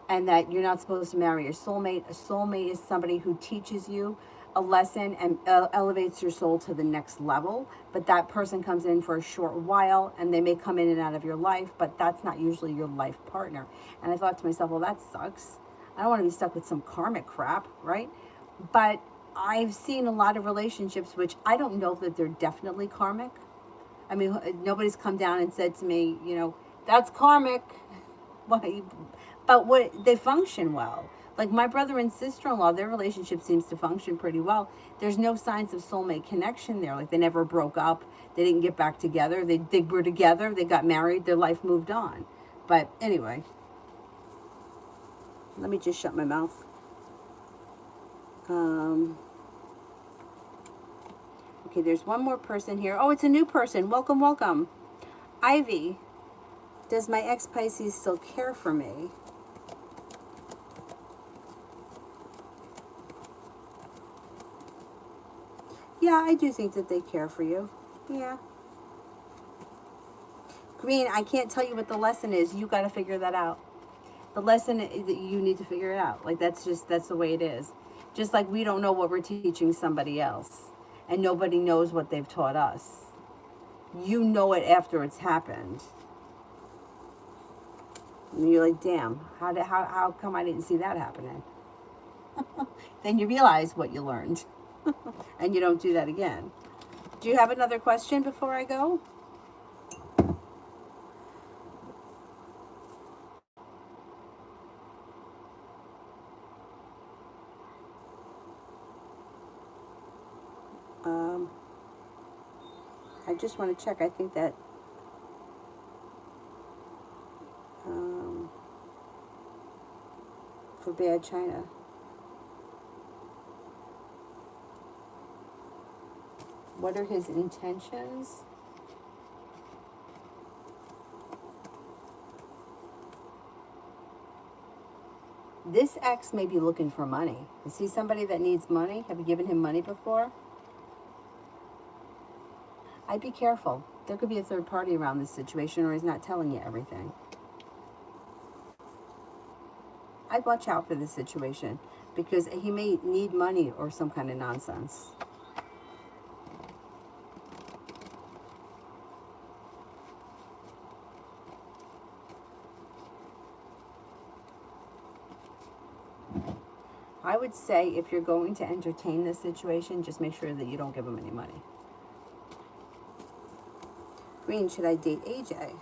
and that you're not supposed to marry your soulmate. A soulmate is somebody who teaches you a lesson and elevates your soul to the next level, but that person comes in for a short while and they may come in and out of your life, but that's not usually your life partner. And I thought to myself, well, that sucks. I don't want to be stuck with some karmic crap, right? But I've seen a lot of relationships which I don't know that they're definitely karmic. I mean, nobody's come down and said to me, that's karmic. But what they function well. Like my brother and sister-in-law, their relationship seems to function pretty well. There's no signs of soulmate connection there. Like they never broke up. They didn't get back together. They were together. They got married. Their life moved on. But anyway, let me just shut my mouth. Okay, there's one more person here. Oh, it's a new person. Welcome, welcome. Ivy, does my ex-Pisces still care for me? Yeah, I do think that they care for you. Yeah. Green, I can't tell you what the lesson is. You got to figure that out. The lesson is that you need to figure it out. Like that's the way it is. Just like we don't know what we're teaching somebody else, and nobody knows what they've taught us. You know it after it's happened. And you're like, damn, how come I didn't see that happening? Then you realize what you learned. And you don't do that again. Do you have another question before I go? I just want to check. I think that for bad China. What are his intentions? This ex may be looking for money. Is he somebody that needs money? Have you given him money before? I'd be careful. There could be a third party around this situation, or he's not telling you everything. I'd watch out for this situation because he may need money or some kind of nonsense. I would say if you're going to entertain this situation, just make sure that you don't give him any money. Green, should I date AJ?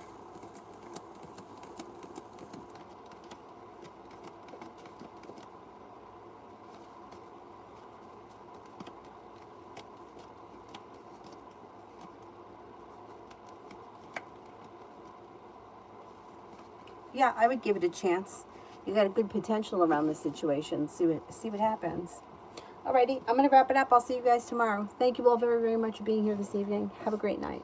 Yeah, I would give it a chance. You got a good potential around this situation. See what happens. Alrighty, I'm going to wrap it up. I'll see you guys tomorrow. Thank you all very, very much for being here this evening. Have a great night.